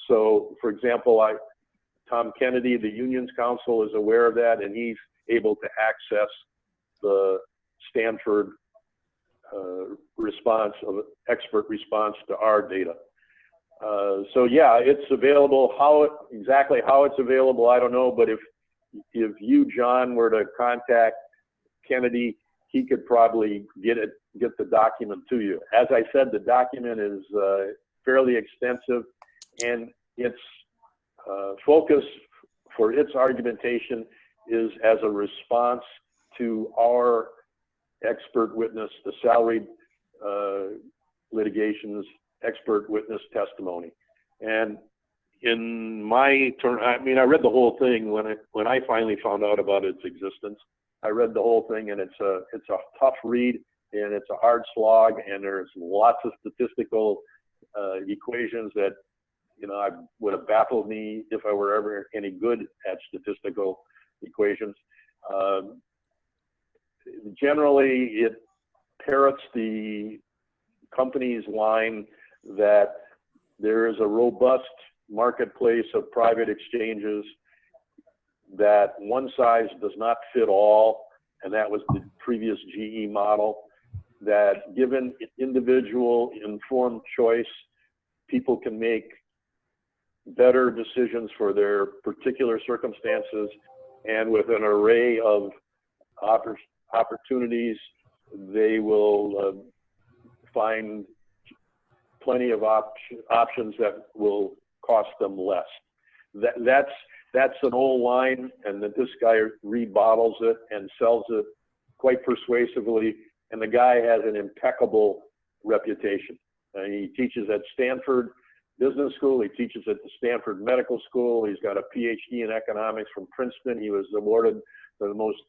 So, for example, Tom Kennedy, the Unions Counsel, is aware of that, and he's able to access the Stanford response, of expert response to our data. So yeah, it's available. Exactly how it's available, I don't know. But if you, John, were to contact Kennedy, he could probably get the document to you. As I said, the document is fairly extensive, and its focus for its argumentation is as a response to our expert witness, the salaried litigation's expert witness testimony. And in my turn, I mean, I read the whole thing when I finally found out about its existence. I read the whole thing, and it's a tough read, and it's a hard slog, and there's lots of statistical equations that, you know, would have baffled me if I were ever any good at statistical equations. Generally, it parrots the company's line that there is a robust marketplace of private exchanges, that one size does not fit all, and that was the previous GE model, that given individual informed choice, people can make better decisions for their particular circumstances, and with an array of opportunities, they will find plenty of options that will cost them less. That's an old line, and that this guy rebottles it and sells it quite persuasively, and the guy has an impeccable reputation. He teaches at Stanford Business School, he teaches at the Stanford Medical School, he's got a PhD in economics from Princeton, he was awarded the most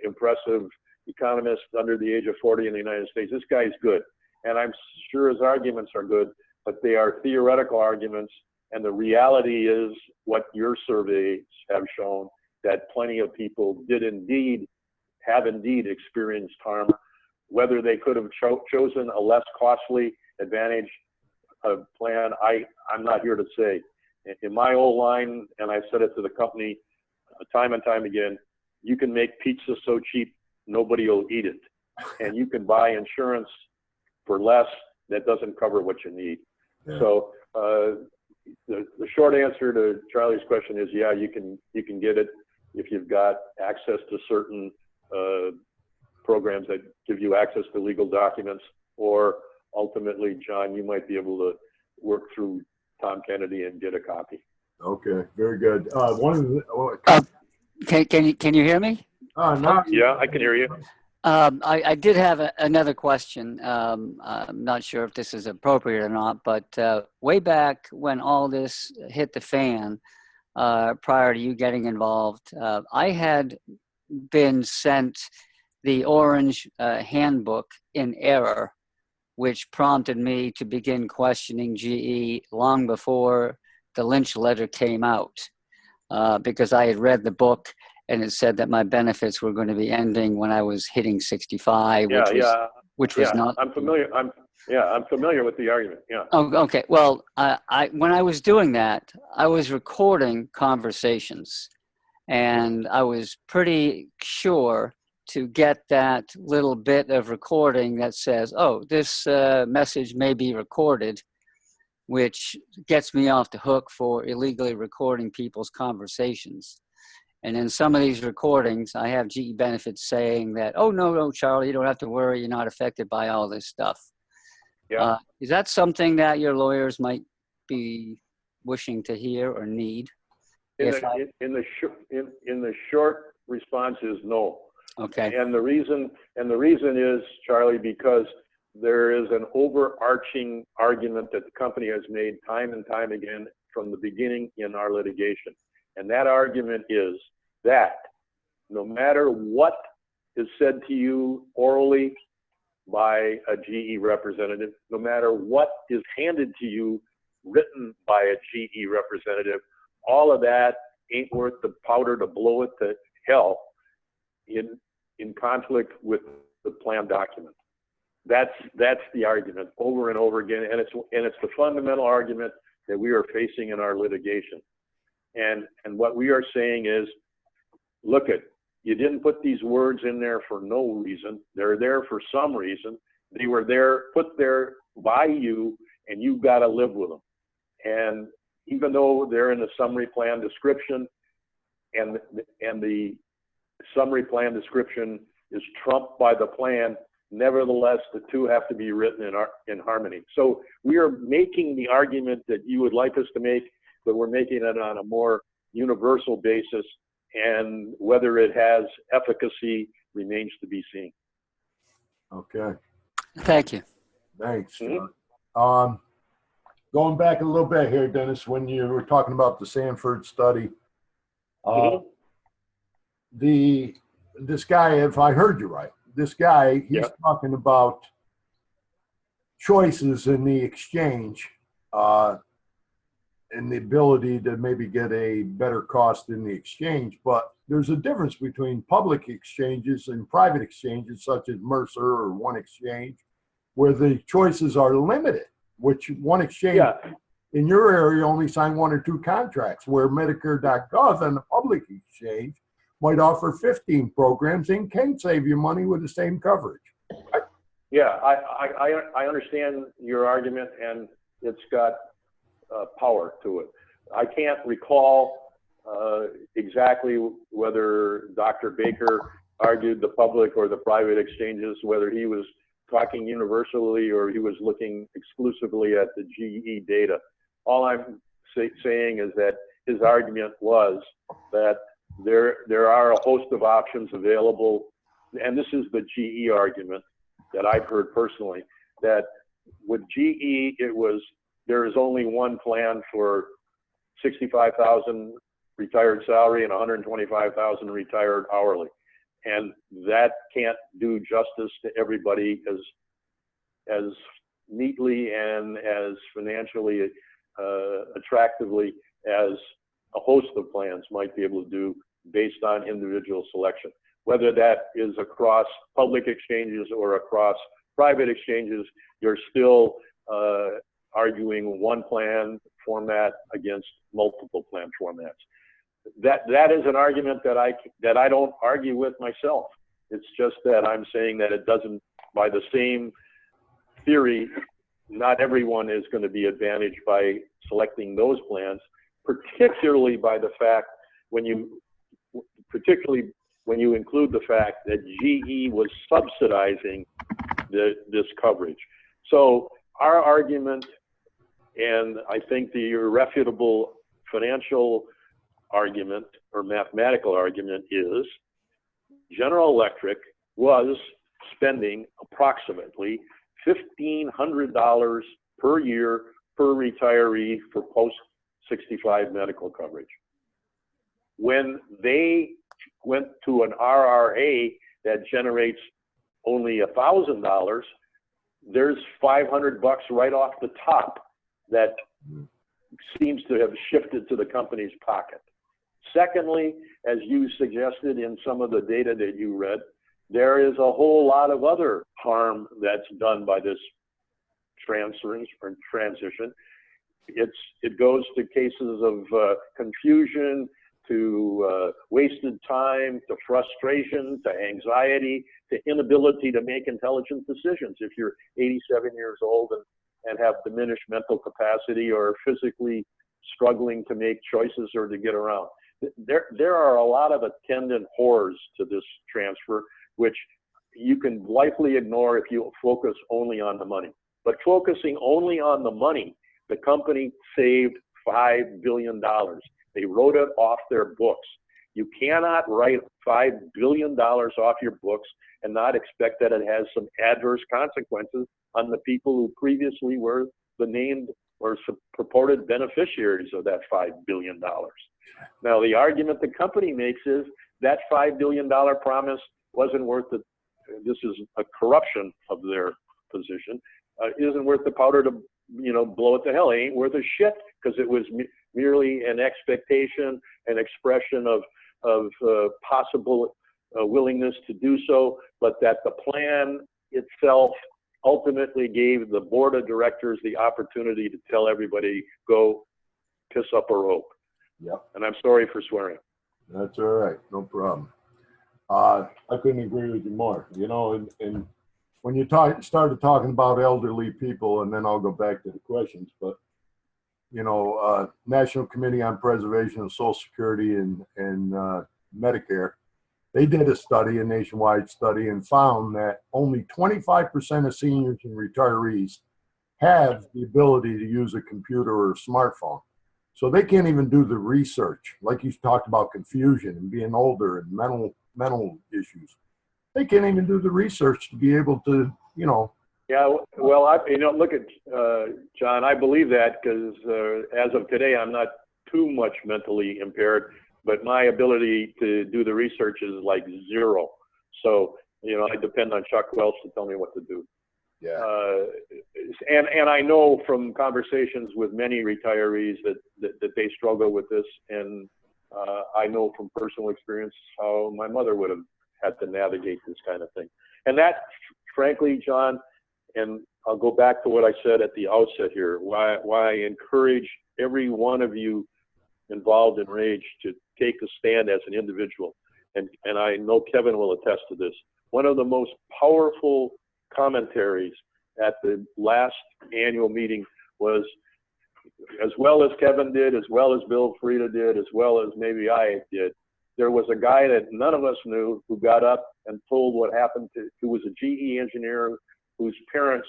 impressive economist under the age of 40 in the United States. This guy's good, and I'm sure his arguments are good, but they are theoretical arguments, and the reality is what your surveys have shown, that plenty of people have indeed experienced harm. Whether they could have chosen a less costly Advantage plan, I'm not here to say. In my old line, and I've said it to the company time and time again, you can make pizza so cheap nobody will eat it, and you can buy insurance for less that doesn't cover what you need. Yeah. So the short answer to Charlie's question is, yeah, you can get it if you've got access to certain programs that give you access to legal documents, or ultimately, John, you might be able to work through Tom Kennedy and get a copy. Okay, very good. Can you hear me? No. Yeah, I can hear you. I did have another question. I'm not sure if this is appropriate or not, but way back when all this hit the fan, prior to you getting involved, I had been sent the orange handbook in error, which prompted me to begin questioning GE long before the Lynch letter came out, because I had read the book and it said that my benefits were going to be ending when I was hitting 65, which was not. I'm familiar. I'm familiar with the argument. Yeah. Oh, okay. Well, when I was doing that, I was recording conversations, and I was pretty sure to get that little bit of recording that says, oh, this message may be recorded, which gets me off the hook for illegally recording people's conversations. And in some of these recordings, I have GE Benefits saying that, oh, no, Charlie, you don't have to worry. You're not affected by all this stuff. Yeah. Is that something that your lawyers might be wishing to hear or need? In the short response is no. Okay. And the reason is, Charlie, because there is an overarching argument that the company has made time and time again from the beginning in our litigation. And that argument is that no matter what is said to you orally by a GE representative, no matter what is handed to you written by a GE representative, all of that ain't worth the powder to blow it to hell in conflict with the plan document. That's the argument over and over again, and it's the fundamental argument that we are facing in our litigation. And what we are saying is, look, You didn't put these words in there for no reason. They're there for some reason. They were there, put there by you, and you've got to live with them. And even though they're in the summary plan description, and the summary plan description is trumped by the plan, nevertheless, the two have to be written in harmony. So we are making the argument that you would like us to make, but we're making it on a more universal basis, and whether it has efficacy remains to be seen. Okay. Thank you. Thanks. Mhm. Going back a little bit here, Dennis, when you were talking about the Sanford study, Mhm. this guy, if I heard you right, this guy, he's Yeah. talking about choices in the exchange, and the ability to maybe get a better cost in the exchange. But there's a difference between public exchanges and private exchanges, such as Mercer or One Exchange, where the choices are limited, which One Exchange Yeah. in your area only sign 1 or 2 contracts, where Medicare.gov and the public exchange might offer 15 programs and can save you money with the same coverage. Yeah, I understand your argument, and it's got power to it. I can't recall exactly whether Dr. Baker argued the public or the private exchanges, whether he was talking universally or he was looking exclusively at the GE data. All I'm saying is that his argument was that there are a host of options available, and this is the GE argument that I've heard personally, that with GE, there is only one plan for 65,000 retired salary and 125,000 retired hourly. And that can't do justice to everybody as neatly and as financially attractively as a host of plans might be able to do based on individual selection. Whether that is across public exchanges or across private exchanges, you're still arguing one plan format against multiple plan formats. That is an argument that I don't argue with myself. It's just that I'm saying that it doesn't, by the same theory, not everyone is going to be advantaged by selecting those plans, particularly by the fact when you include the fact that GE was subsidizing this coverage. So our argument, and I think the irrefutable financial argument or mathematical argument, is General Electric was spending approximately $1,500 per year per retiree for post-65 medical coverage. When they went to an RRA that generates only $1,000, there's $500 right off the top that seems to have shifted to the company's pocket. Secondly, as you suggested in some of the data that you read, there is a whole lot of other harm that's done by this transference or transition. It goes to cases of confusion, to wasted time, to frustration, to anxiety, to inability to make intelligent decisions. If you're 87 years old and have diminished mental capacity or physically struggling to make choices or to get around. There are a lot of attendant horrors to this transfer, which you can blithely ignore if you focus only on the money. But focusing only on the money, the company saved $5 billion. They wrote it off their books. You cannot write $5 billion off your books and not expect that it has some adverse consequences on the people who previously were the named or purported beneficiaries of that $5 billion. Now, the argument the company makes is that $5 billion promise wasn't worth it. This is a corruption of their position. Isn't worth the powder to, blow it to hell. It ain't worth a shit, because it was merely an expectation, an expression of possible willingness to do so, but that the plan itself ultimately gave the board of directors the opportunity to tell everybody, go piss up a rope. Yep. And I'm sorry for swearing. That's all right. No problem. I couldn't agree with you more. You know, and when you started talking about elderly people, and then I'll go back to the questions, but you know, National Committee on Preservation of Social Security and Medicare, they did a study, a nationwide study, and found that only 25% of seniors and retirees have the ability to use a computer or a smartphone. So they can't even do the research, like you talked about confusion and being older and mental issues. They can't even do the research to be able to, you know. Yeah, well, look at John. I believe that because as of today, I'm not too much mentally impaired, but my ability to do the research is like zero. So, you know, I depend on Chuck Welch to tell me what to do. Yeah. And I know from conversations with many retirees that they struggle with this, and I know from personal experience how my mother would have had to navigate this kind of thing. And that, frankly, John, and I'll go back to what I said at the outset here, why I encourage every one of you involved in RAGE to take a stand as an individual. And I know Kevin will attest to this. One of the most powerful commentaries at the last annual meeting was, as well as Kevin did, as well as Bill Frieda did, as well as maybe I did, there was a guy that none of us knew who got up and told what happened to, who was a GE engineer whose parents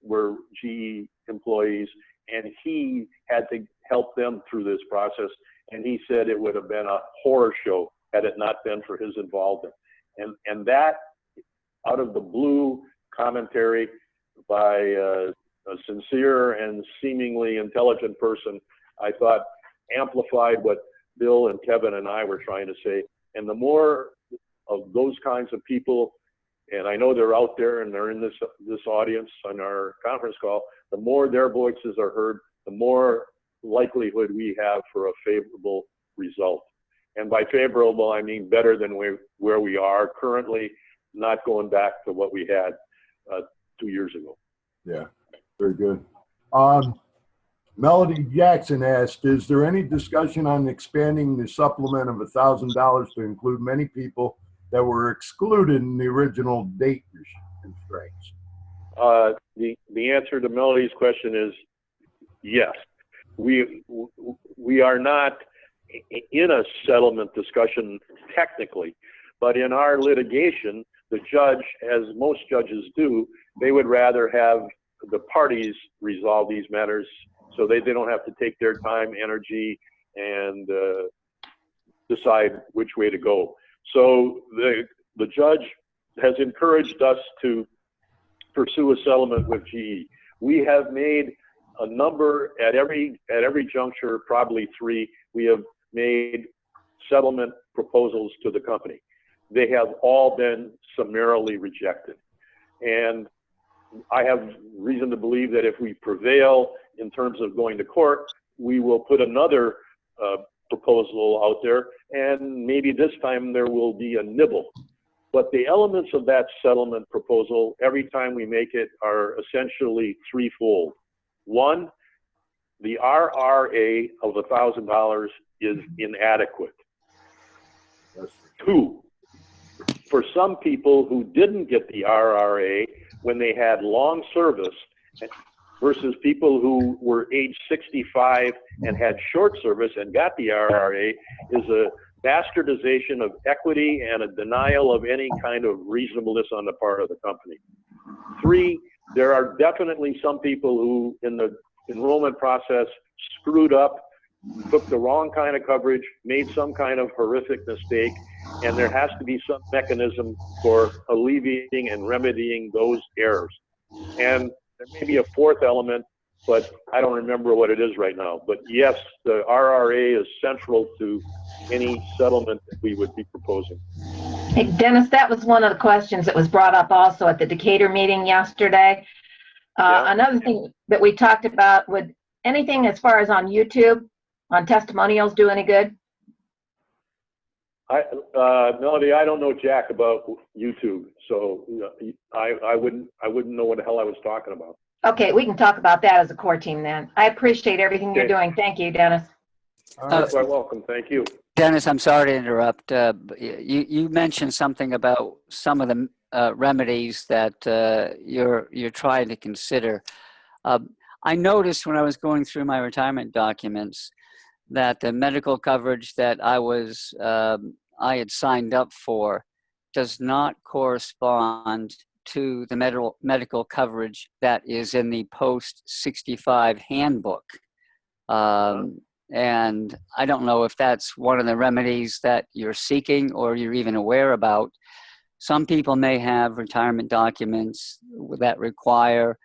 were GE employees, and he had to help them through this process. And he said it would have been a horror show had it not been for his involvement. And that, out of the blue commentary by a sincere and seemingly intelligent person, I thought amplified what Bill and Kevin and I were trying to say. And the more of those kinds of people, and I know they're out there and they're in this audience on our conference call, the more their voices are heard, the more likelihood we have for a favorable result. And by favorable, I mean better than where we are currently, not going back to what we had 2 years ago. Yeah, very good. Melody Jackson asked, is there any discussion on expanding the supplement of $1,000 to include many people that were excluded in the original date constraints? The answer to Melody's question is yes. We are not in a settlement discussion technically, but in our litigation, the judge, as most judges do, they would rather have the parties resolve these matters so they don't have to take their time, energy, and decide which way to go. So the judge has encouraged us to pursue a settlement with GE. We have made a number at every juncture, probably 3. We have made settlement proposals to the company. They have all been summarily rejected. And I have reason to believe that if we prevail in terms of going to court, we will put another proposal out there, and maybe this time there will be a nibble. But the elements of that settlement proposal, every time we make it, are essentially threefold. 1, the RRA of $1,000 is inadequate. 2, for some people who didn't get the RRA when they had long service versus people who were age 65 and had short service and got the RRA, is a bastardization of equity and a denial of any kind of reasonableness on the part of the company. 3, there are definitely some people who in the enrollment process screwed up, took the wrong kind of coverage, made some kind of horrific mistake, and there has to be some mechanism for alleviating and remedying those errors. And there may be a 4th element, but I don't remember what it is right now. But yes, the RRA is central to any settlement that we would be proposing. Hey, Dennis, that was one of the questions that was brought up also at the Decatur meeting yesterday. Yeah. Another thing that we talked about, would anything as far as on YouTube, on testimonials, do any good? Melody, I don't know jack about YouTube, so I wouldn't know what the hell I was talking about. Okay, we can talk about that as a core team then. I appreciate everything you're doing. Thank you, Dennis. All You're right. quite welcome. Thank you. Dennis, I'm sorry to interrupt. You mentioned something about some of the remedies that you're trying to consider. I noticed when I was going through my retirement documents that the medical coverage that I had signed up for does not correspond to the medical coverage that is in the post 65 handbook. And I don't know if that's one of the remedies that you're seeking or you're even aware about. Some people may have retirement documents that require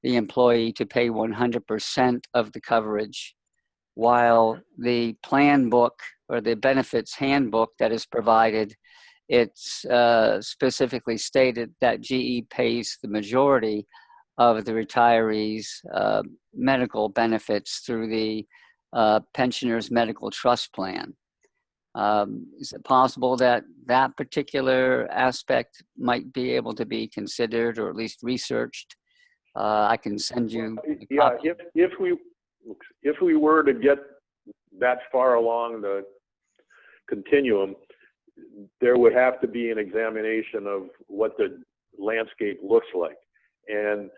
the employee to pay 100% of the coverage, while the plan book or the benefits handbook that is provided, it's specifically stated that GE pays the majority of the retirees' medical benefits through the pensioners medical trust plan. Is it possible that that particular aspect might be able to be considered or at least researched? I can send you a copy. If we were to get that far along the continuum, there would have to be an examination of what the landscape looks like. And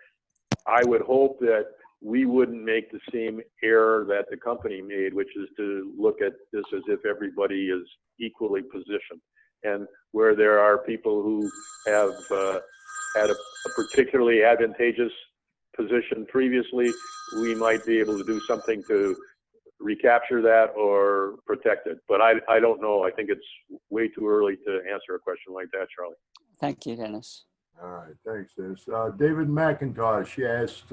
I would hope that we wouldn't make the same error that the company made, which is to look at this as if everybody is equally positioned. And where there are people who have had a particularly advantageous position previously, we might be able to do something to recapture that or protect it. But I don't know. I think it's way too early to answer a question like that, Charlie. Thank you, Dennis. All right, thanks, Dennis. David McIntosh asked,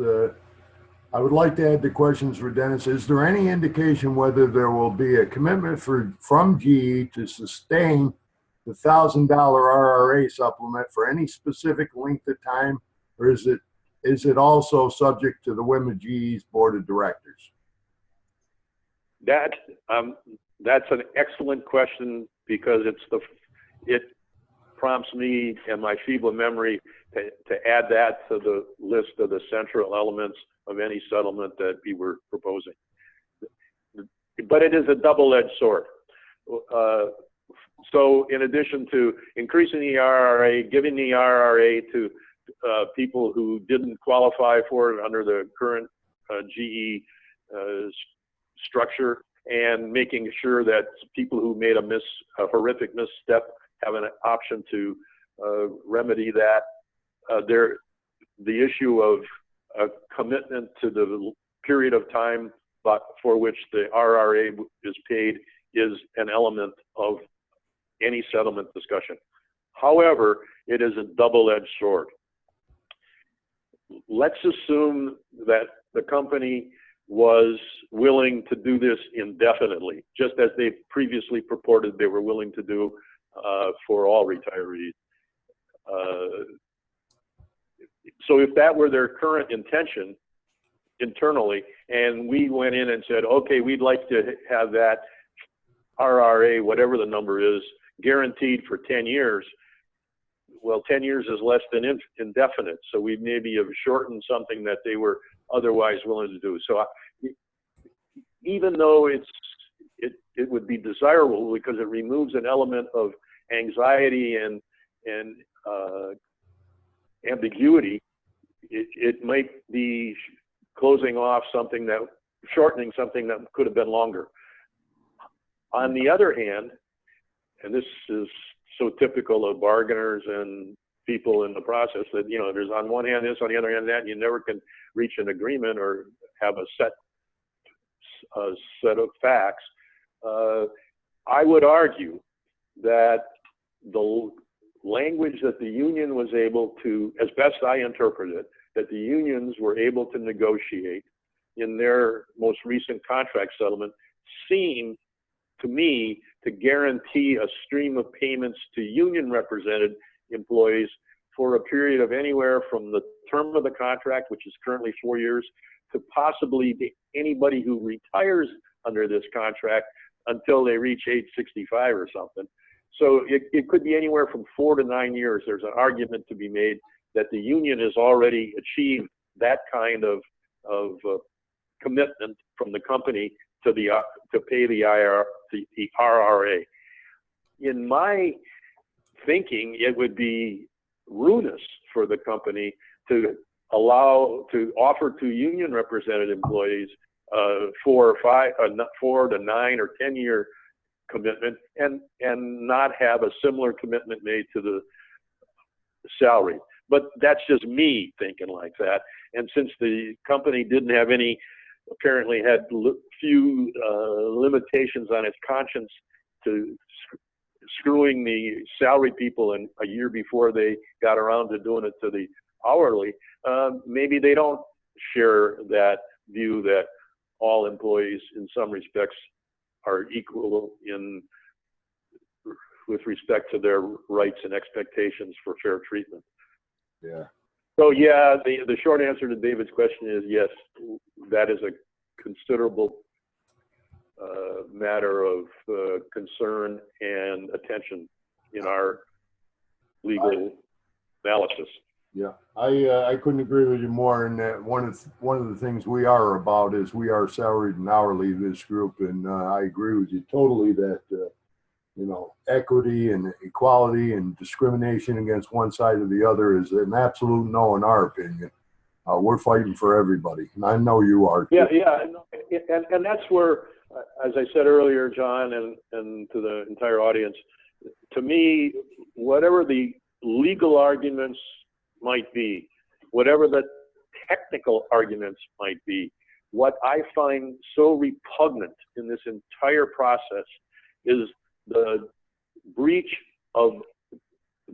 I would like to add the questions for Dennis. Is there any indication whether there will be a commitment from GE to sustain the $1,000 RRA supplement for any specific length of time, or is it also subject to the whim of GE's board of directors? That's an excellent question, because it prompts me and my feeble memory to add that to the list of the central elements of any settlement that we were proposing. But it is a double-edged sword. So in addition to increasing the RRA, giving the RRA to people who didn't qualify for it under the current GE structure, and making sure that people who made a horrific misstep have an option to remedy that. The issue of a commitment to the period of time for which the RRA is paid is an element of any settlement discussion. However, it is a double-edged sword. Let's assume that the company was willing to do this indefinitely, just as they previously purported they were willing to do for all retirees. So if that were their current intention internally, and we went in and said, okay, we'd like to have that RRA, whatever the number is, guaranteed for 10 years, well, 10 years is less than indefinite. So we maybe have shortened something that they were otherwise willing to do. So even though it would be desirable, because it removes an element of anxiety and ambiguity, it might be closing off something that, shortening something that could have been longer. On the other hand, and this is so typical of bargainers and people in the process, that, you know, there's on one hand this, on the other hand that, and you never can reach an agreement or have a set of facts. I would argue that the language that the union was able to, as best I interpret it, that the unions were able to negotiate in their most recent contract settlement seemed to me to guarantee a stream of payments to union represented employees for a period of anywhere from the term of the contract, which is currently 4 years, to possibly anybody who retires under this contract until they reach age 65 or something. So it could be anywhere from 4 to 9 years. There's an argument to be made that the union has already achieved that kind of commitment from the company to pay the the RRA. In my thinking, it would be ruinous for the company to offer to union represented employees 4 to 9 or 10-year commitment and not have a similar commitment made to the salary. But that's just me thinking like that. And since the company didn't have apparently had few limitations on its conscience to screwing the salary people in a year before they got around to doing it to the hourly, maybe they don't share that view that all employees in some respects are equal with respect to their rights and expectations for fair treatment. Yeah. So yeah, the short answer to David's question is yes, that is a considerable matter of concern and attention in our legal analysis. Yeah, I couldn't agree with you more. And that one of the things we are about is we are salaried and hourly, this group, and I agree with you totally that equity and equality and discrimination against one side or the other is an absolute no in our opinion. We're fighting for everybody, and I know you are too. Yeah, and that's where, as I said earlier, John, and to the entire audience, to me, whatever the legal arguments might be, whatever the technical arguments might be, what I find so repugnant in this entire process is the breach of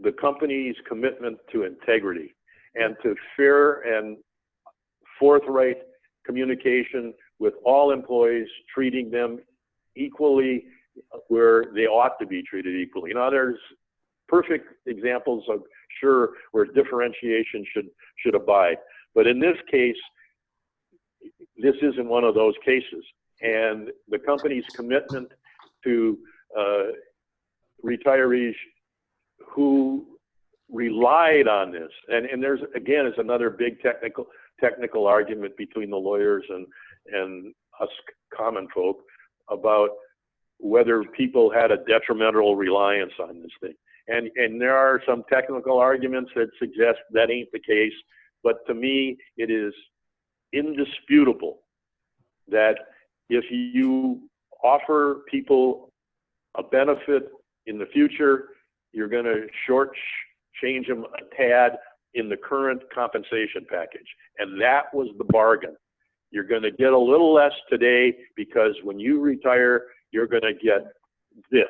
the company's commitment to integrity and to fair and forthright communication with all employees, treating them equally where they ought to be treated equally. Now, there's perfect examples of sure where differentiation should abide, but in this case, this isn't one of those cases. And the company's commitment to retirees who relied on this, and there's again is another big technical argument between the lawyers and us common folk about whether people had a detrimental reliance on this thing. And there are some technical arguments that suggest that ain't the case, but to me, it is indisputable that if you offer people a benefit in the future, you're going to change them a tad in the current compensation package. And that was the bargain. You're going to get a little less today because when you retire, you're going to get this.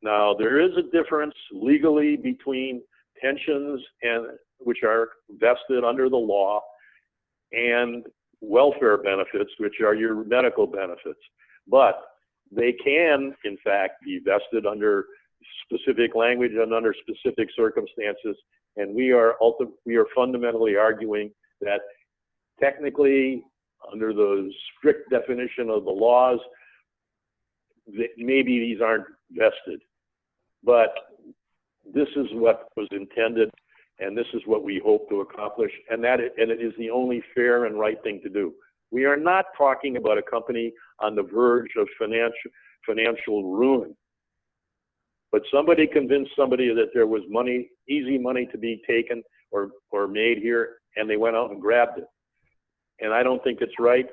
Now, there is a difference legally between pensions which are vested under the law and welfare benefits, which are your medical benefits. But they can, in fact, be vested under specific language and under specific circumstances. And we are fundamentally arguing that technically, under the strict definition of the laws, that maybe these aren't vested. But this is what was intended, and this is what we hope to accomplish, and it is the only fair and right thing to do. We are not talking about a company on the verge of financial ruin. But somebody convinced somebody that there was money, easy money to be taken or made here, and they went out and grabbed it. And I don't think it's right.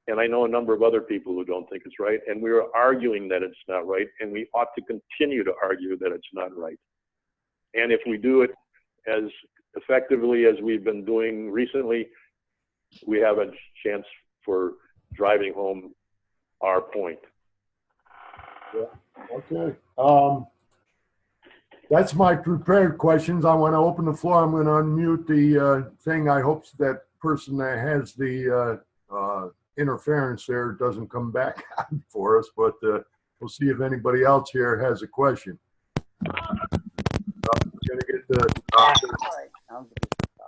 And I know a number of other people who don't think it's right. And we are arguing that it's not right. And we ought to continue to argue that it's not right. And if we do it as effectively as we've been doing recently, we have a chance for driving home our point. Yeah. Okay. That's my prepared questions. I want to open the floor. I'm going to unmute the thing. I hope that person that has the interference there doesn't come back on for us, but we'll see if anybody else here has a question. I'm going to get the. All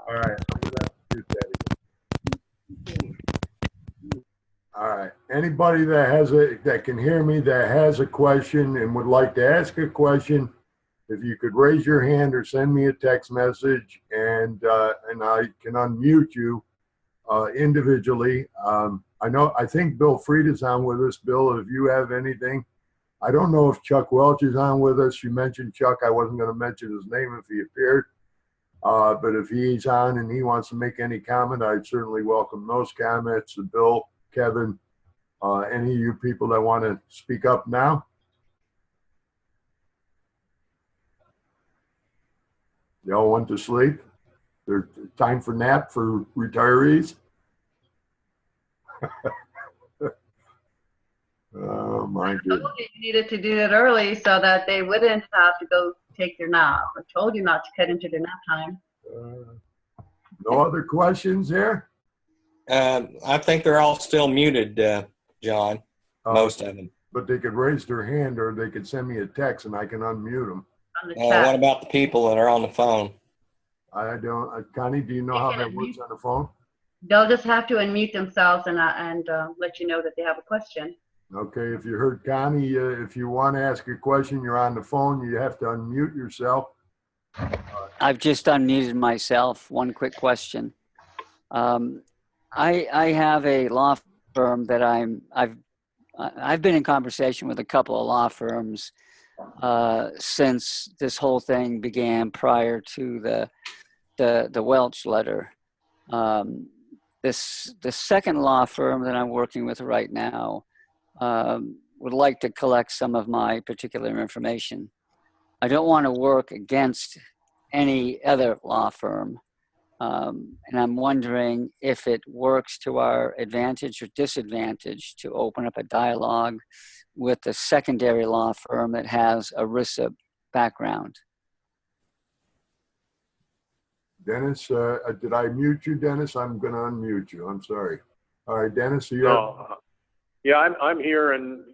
right. I'm going to mute that again. All right. Anybody that can hear me that has a question and would like to ask a question, if you could raise your hand or send me a text message, and I can unmute you individually. I think Bill Fried is on with us. Bill, if you have anything, I don't know if Chuck Welch is on with us. You mentioned Chuck. I wasn't going to mention his name if he appeared. But if he's on and he wants to make any comment, I'd certainly welcome those comments. Bill, Kevin, any of you people that want to speak up now? They all went to sleep. There's time for nap for retirees. Oh my goodness. You needed to do it early so that they wouldn't have to go take their nap. I told you not to cut into their nap time. No other questions here? I think they're all still muted, John, most of them. But they could raise their hand or they could send me a text and I can unmute them. On the What chat. about the people that are on the phone? I don't, Connie, do you know how that works on the phone? They'll just have to unmute themselves and let you know that they have a question. Okay, if you heard Connie, if you want to ask a question, you're on the phone, you have to unmute yourself. I've just unmuted myself. One quick question. I have a law firm that I've been in conversation with a couple of law firms since this whole thing began prior to the Welch letter. The second law firm that I'm working with right now would like to collect some of my particular information. I don't want to work against any other law firm. And I'm wondering if it works to our advantage or disadvantage to open up a dialogue with the secondary law firm that has a ERISA background. Dennis, did I mute you, Dennis? I'm going to unmute you. I'm sorry. All right, Dennis, are you No. Yeah, I'm here, and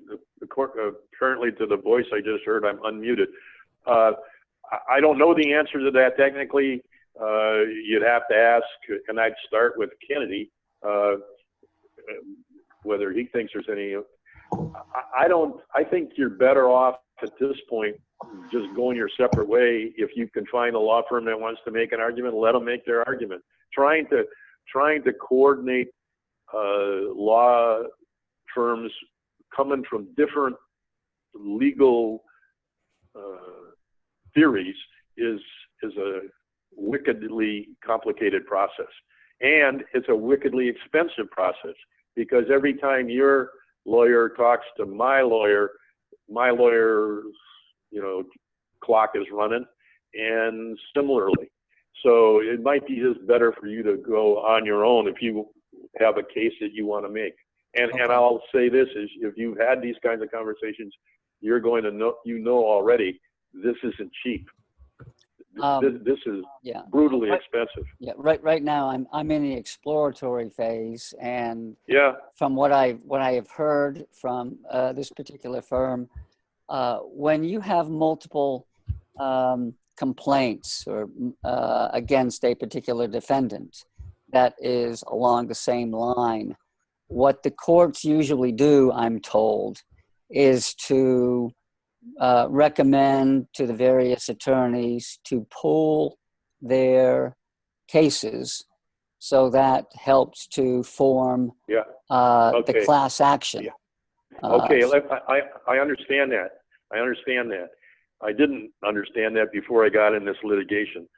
currently to the voice I just heard, I'm unmuted. I don't know the answer to that technically. You'd have to ask, and I'd start with Kennedy, whether he thinks there's any. I think you're better off at this point just going your separate way. If you can find a law firm that wants to make an argument, let them make their argument. Trying to coordinate law firms coming from different legal theories is a wickedly complicated process, and it's a wickedly expensive process, because every time your lawyer talks to my lawyer's clock is running, and similarly. So it might be just better for you to go on your own if you have a case that you want to make. And Okay. and I'll say this is, if you've had these kinds of conversations, you're going to know, already, this isn't cheap. This is Yeah. brutally expensive. Yeah. Right now, I'm in the exploratory phase, and Yeah. from what I have heard from this particular firm, when you have multiple complaints or against a particular defendant that is along the same line, what the courts usually do, I'm told, is to recommend to the various attorneys to pool their cases, so that helps to form Yeah. the Okay. class action. Yeah. Okay, I understand that. I didn't understand that before I got in this litigation.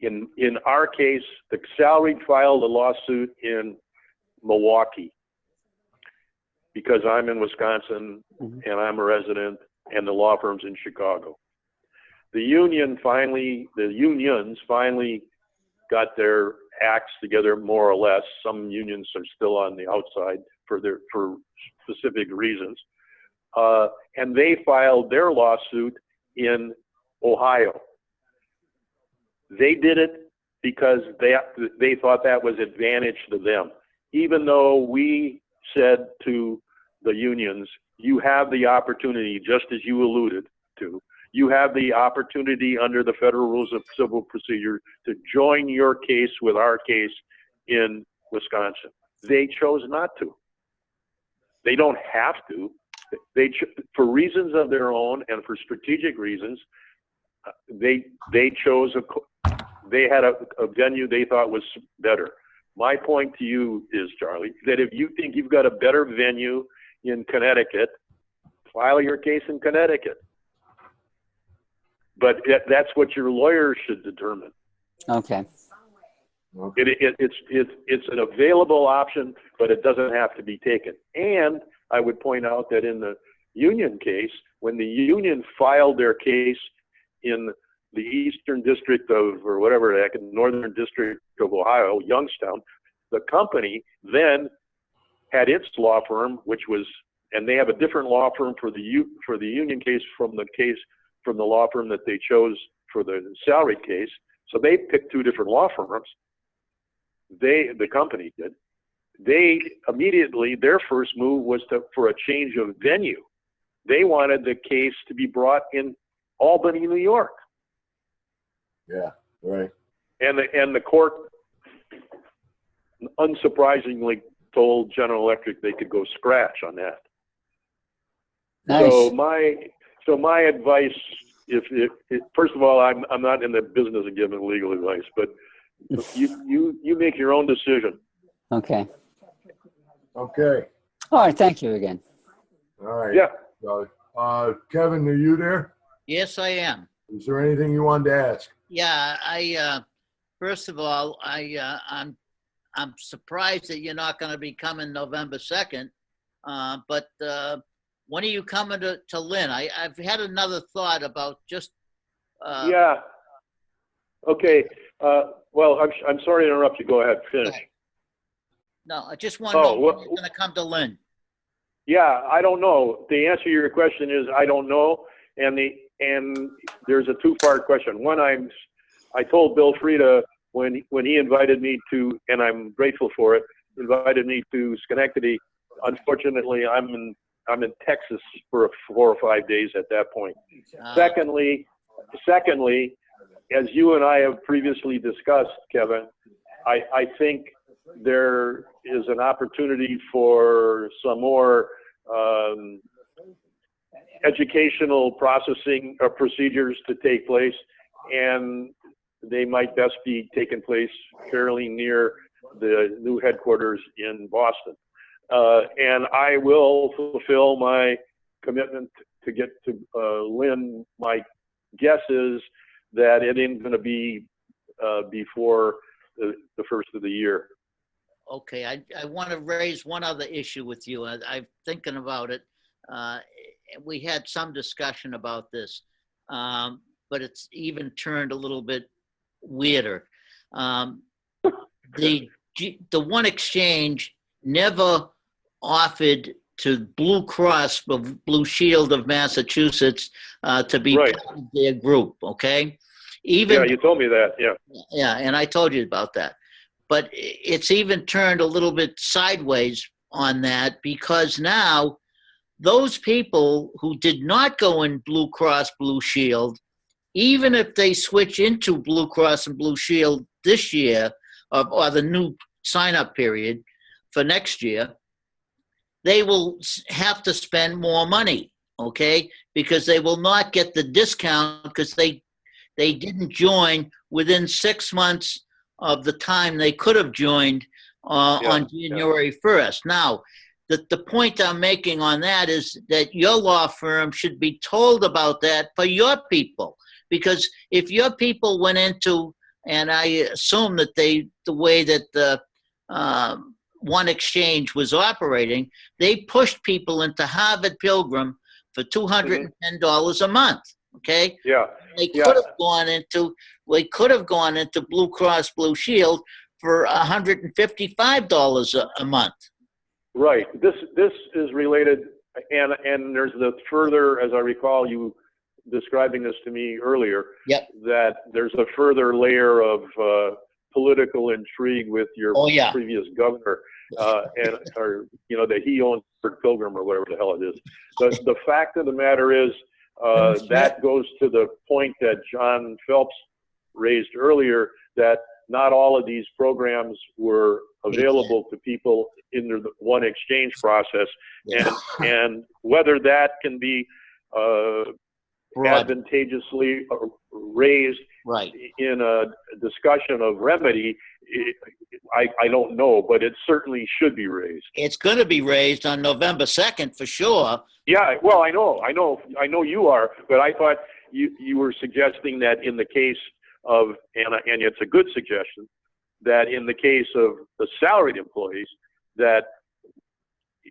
In our case, the salaried filed a lawsuit in Milwaukee because I'm in Wisconsin and I'm a resident, and the law firm's in Chicago. The unions finally got their acts together, more or less. Some unions are still on the outside for specific reasons. And they filed their lawsuit in Ohio. They did it because they thought that was advantage to them. Even though we said to the unions, you have the opportunity, just as you alluded to, you have the opportunity under the Federal Rules of Civil Procedure to join your case with our case in Wisconsin. They chose not to. They don't have to. For reasons of their own and for strategic reasons, they chose they had a venue they thought was better. My point to you is, Charlie, that if you think you've got a better venue in Connecticut, file your case in Connecticut. But that's what your lawyer should determine. Okay. It's an available option, but it doesn't have to be taken. And I would point out that in the union case, when the union filed their case in the Eastern District of, or whatever the heck, Northern District of Ohio, Youngstown, the company then had its law firm, which was, and they have a different law firm for the union case from the law firm that they chose for the salaried case. So they picked two different law firms. The company did. They immediately, their first move was for a change of venue. They wanted the case to be brought in Albany, New York. Yeah, right. And the court, unsurprisingly, told General Electric they could go scratch on that. Nice. So my advice, if first of all, I'm not in the business of giving legal advice, but you make your own decision. Okay. Okay. All right. Thank you again. All right. Yeah. Kevin, are you there? Yes, I am. Is there anything you wanted to ask? Yeah, first of all, I'm surprised that you're not going to be coming November 2nd. But when are you coming to Lynn? I've had another thought about just. Yeah. Okay. Well, I'm sorry to interrupt you. Go ahead. Finish. No, I just want to know when you're going to come to Lynn. Yeah, I don't know. The answer to your question is I don't know, and there's a two-part question. One, I told Bill Frieda when he invited me to, and I'm grateful for it, invited me to Schenectady. Unfortunately, I'm in Texas for 4 or 5 days at that point. Secondly, as you and I have previously discussed, Kevin, I think there is an opportunity for some more educational processing or procedures to take place, and they might best be taking place fairly near the new headquarters in Boston. And I will fulfill my commitment to get to Lynn. My guess is that it ain't going to be before the first of the year. Okay, I want to raise one other issue with you. I'm thinking about it. We had some discussion about this, but it's even turned a little bit weirder. The One Exchange never offered to Blue Cross, Blue Shield of Massachusetts, to be Right. part of their group. Okay, Yeah, you told me that. Yeah. Yeah, and I told you about that. But it's even turned a little bit sideways on that, because now those people who did not go in Blue Cross Blue Shield, even if they switch into Blue Cross and Blue Shield this year, or the new sign-up period for next year, they will have to spend more money, okay? Because they will not get the discount because they didn't join within 6 months of the time they could have joined on January 1st. Now, the point I'm making on that is that your law firm should be told about that for your people. Because if your people went into, and I assume that the way that the One Exchange was operating, they pushed people into Harvard Pilgrim for $210 a month, okay? Yeah. They could have gone into Blue Cross Blue Shield for $155 a month. Right. This is related, and there's the further, as I recall you describing this to me earlier. Yep. That there's a further layer of political intrigue with your previous governor, that he owns Pilgrim or whatever the hell it is. The fact of the matter is. That goes to the point that John Phelps raised earlier, that not all of these programs were available to people in the One Exchange process, and whether that can be advantageously raised right. in a discussion of remedy, I don't know, but it certainly should be raised. It's going to be raised on November 2nd for sure. Yeah, well, I know you are, but I thought you were suggesting that in the case of, and it's a good suggestion, that in the case of the salaried employees, that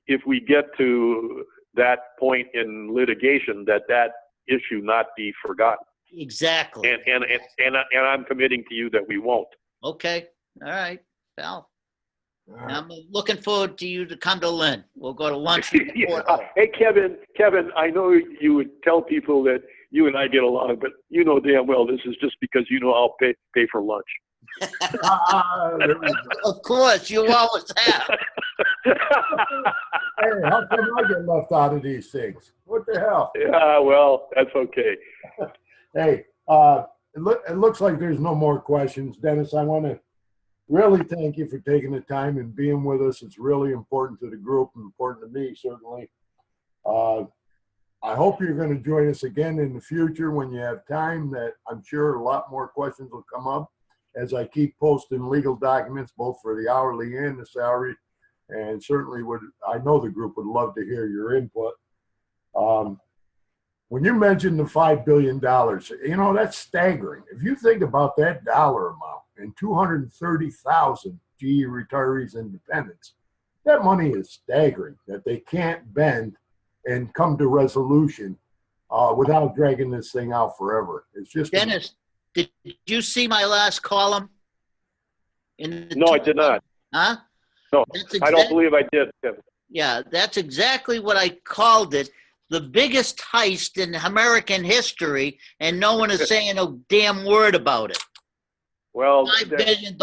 if we get to that point in litigation, that issue not be forgotten. Exactly. And I'm committing to you that we won't. Okay. All right, pal. All right. I'm looking forward to you to come to Lynn. We'll go to lunch. Yeah. Hey, Kevin, I know you would tell people that you and I get along, but you know damn well this is just because you know I'll pay for lunch. Of course, you always have. Hey, how come I get left out of these things? What the hell? Yeah, well, that's okay. Hey, it looks like there's no more questions. Dennis, I want to really thank you for taking the time and being with us. It's really important to the group and important to me, certainly. I hope you're going to join us again in the future when you have time. That I'm sure a lot more questions will come up as I keep posting legal documents, both for the hourly and the salary. And certainly I know the group would love to hear your input. When you mentioned the $5 billion, that's staggering. If you think about that dollar amount and 230,000 GE retirees and dependents, that money is staggering that they can't bend and come to resolution without dragging this thing out forever. It's just Dennis, did you see my last column? No, I did not. Huh? No, I don't believe I did, Kevin. Yeah, that's exactly what I called it. The biggest heist in American history, and no one is saying a damn word about it. Well, $5 billion.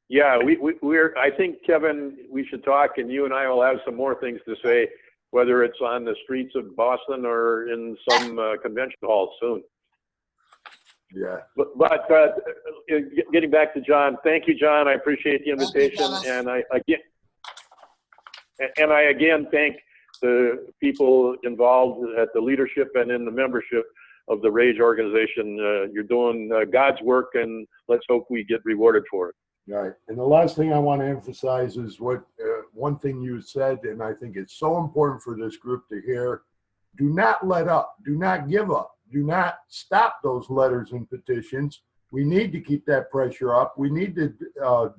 Yeah, we're. I think, Kevin, we should talk, and you and I will have some more things to say, whether it's on the streets of Boston or in some convention hall soon. Yeah. But getting back to John, thank you, John. I appreciate the invitation, and I again thank the people involved at the leadership and in the membership of the RAGE organization. You're doing God's work, and let's hope we get rewarded for it. Right. And the last thing I want to emphasize is what one thing you said, and I think it's so important for this group to hear: do not let up, do not give up, do not stop those letters and petitions. We need to keep that pressure up. We need to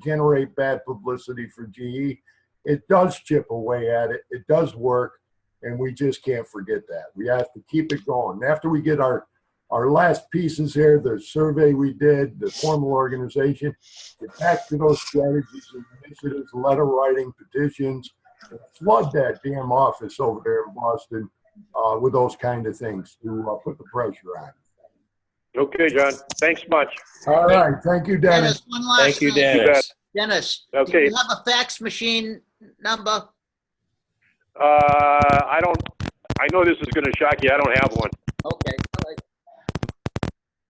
generate bad publicity for GE. It does chip away at it. It does work, and we just can't forget that. We have to keep it going. After we get our last pieces here, the survey we did, the formal organization, get back to those strategies and initiatives, letter writing, petitions, and flood that damn office over there in Boston with those kind of things to put the pressure on. Okay, John. Thanks much. All right. Thank you, Dennis. Dennis, one last Thank you, thing. Dennis. Dennis, Okay. do you have a fax machine number? I don't. I know this is going to shock you. I don't have one. Okay, all right.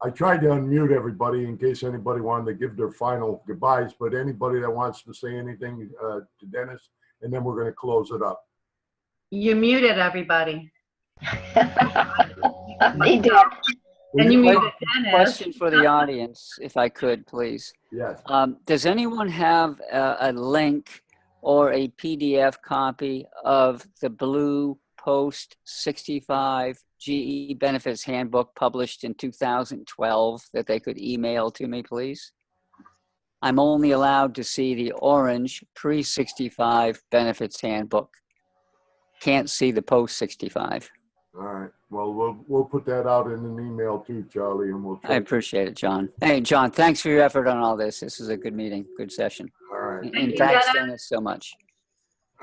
I tried to unmute everybody in case anybody wanted to give their final goodbyes, but anybody that wants to say anything to Dennis, and then we're going to close it up. You muted everybody. He did. And you muted Dennis. Question for the audience, if I could, please. Yes. Does anyone have a link or a PDF copy of the Blue Post 65 GE Benefits Handbook published in 2012 that they could email to me, please? I'm only allowed to see the orange pre-65 Benefits Handbook. Can't see the post-65. All right. Well, we'll put that out in an email too, Charlie, and we'll try. I appreciate it, John. Hey, John, thanks for your effort on all this. This is a good meeting, good session. All right. And thanks, Dennis, so much.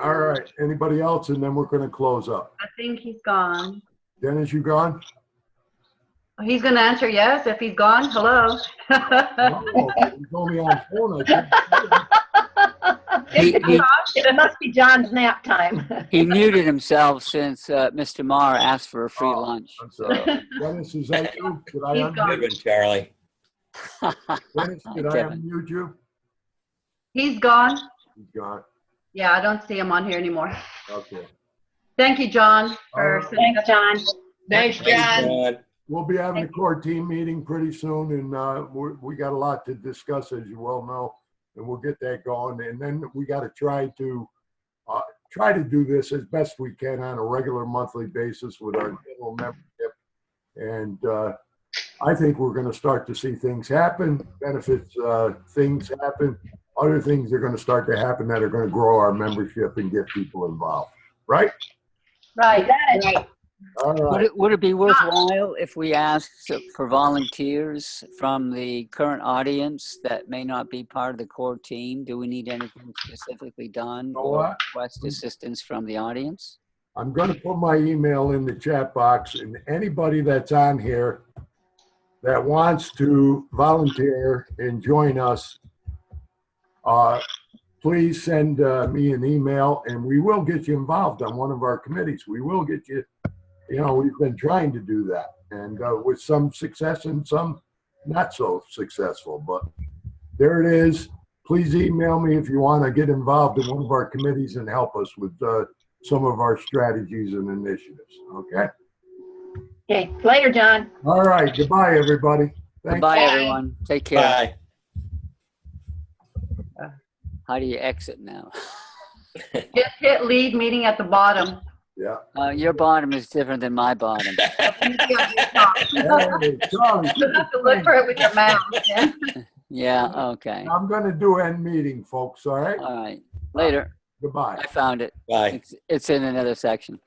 All right. Anybody else? And then we're going to close up. I think he's gone. Dennis, you gone? He's going to answer yes if he's gone. Hello. Oh, he's only on phone. I It must be John's nap time. He muted himself since Mr. Marr asked for a free lunch. I'm sorry. Dennis, is that you? Did I He's unmute? gone. Good, Charlie. Dennis, did I Kevin. unmute you? He's gone. He's gone. Yeah, I don't see him on here anymore. Okay. Thank you, John, for All right. sending Thanks, John. Thanks, John. John. We'll be having a core team meeting pretty soon, and we got a lot to discuss, as you well know. and we'll get that going. And then we got to try to do this as best we can on a regular monthly basis with our general membership. And I think we're going to start to see things happen, benefits, things happen. Other things are going to start to happen that are going to grow our membership and get people involved. Right? Right. Right. All right. Would it be worthwhile if we asked for volunteers from the current audience that may not be part of the core team? Do we need anything specifically done You know or what? request assistance from the audience? I'm going to put my email in the chat box, and anybody that's on here that wants to volunteer and join us, please send me an email, and we will get you involved on one of our committees. We will get you, we've been trying to do that, and with some success and some not so successful, but there it is. Please email me if you want to get involved in one of our committees and help us with some of our strategies and initiatives. Okay? Okay, later, John. All right. Goodbye, everybody. Thank Goodbye, you. everyone. Take care. Bye. How do you exit now? Just hit leave meeting at the bottom. Yeah. Your bottom is different than my bottom. Hey, Charlie, You have to look for it with your mouse. Yeah? Yeah, okay. I'm going to do end meeting, folks. All right. All right. Later. Goodbye. I found it. Bye. It's in another section.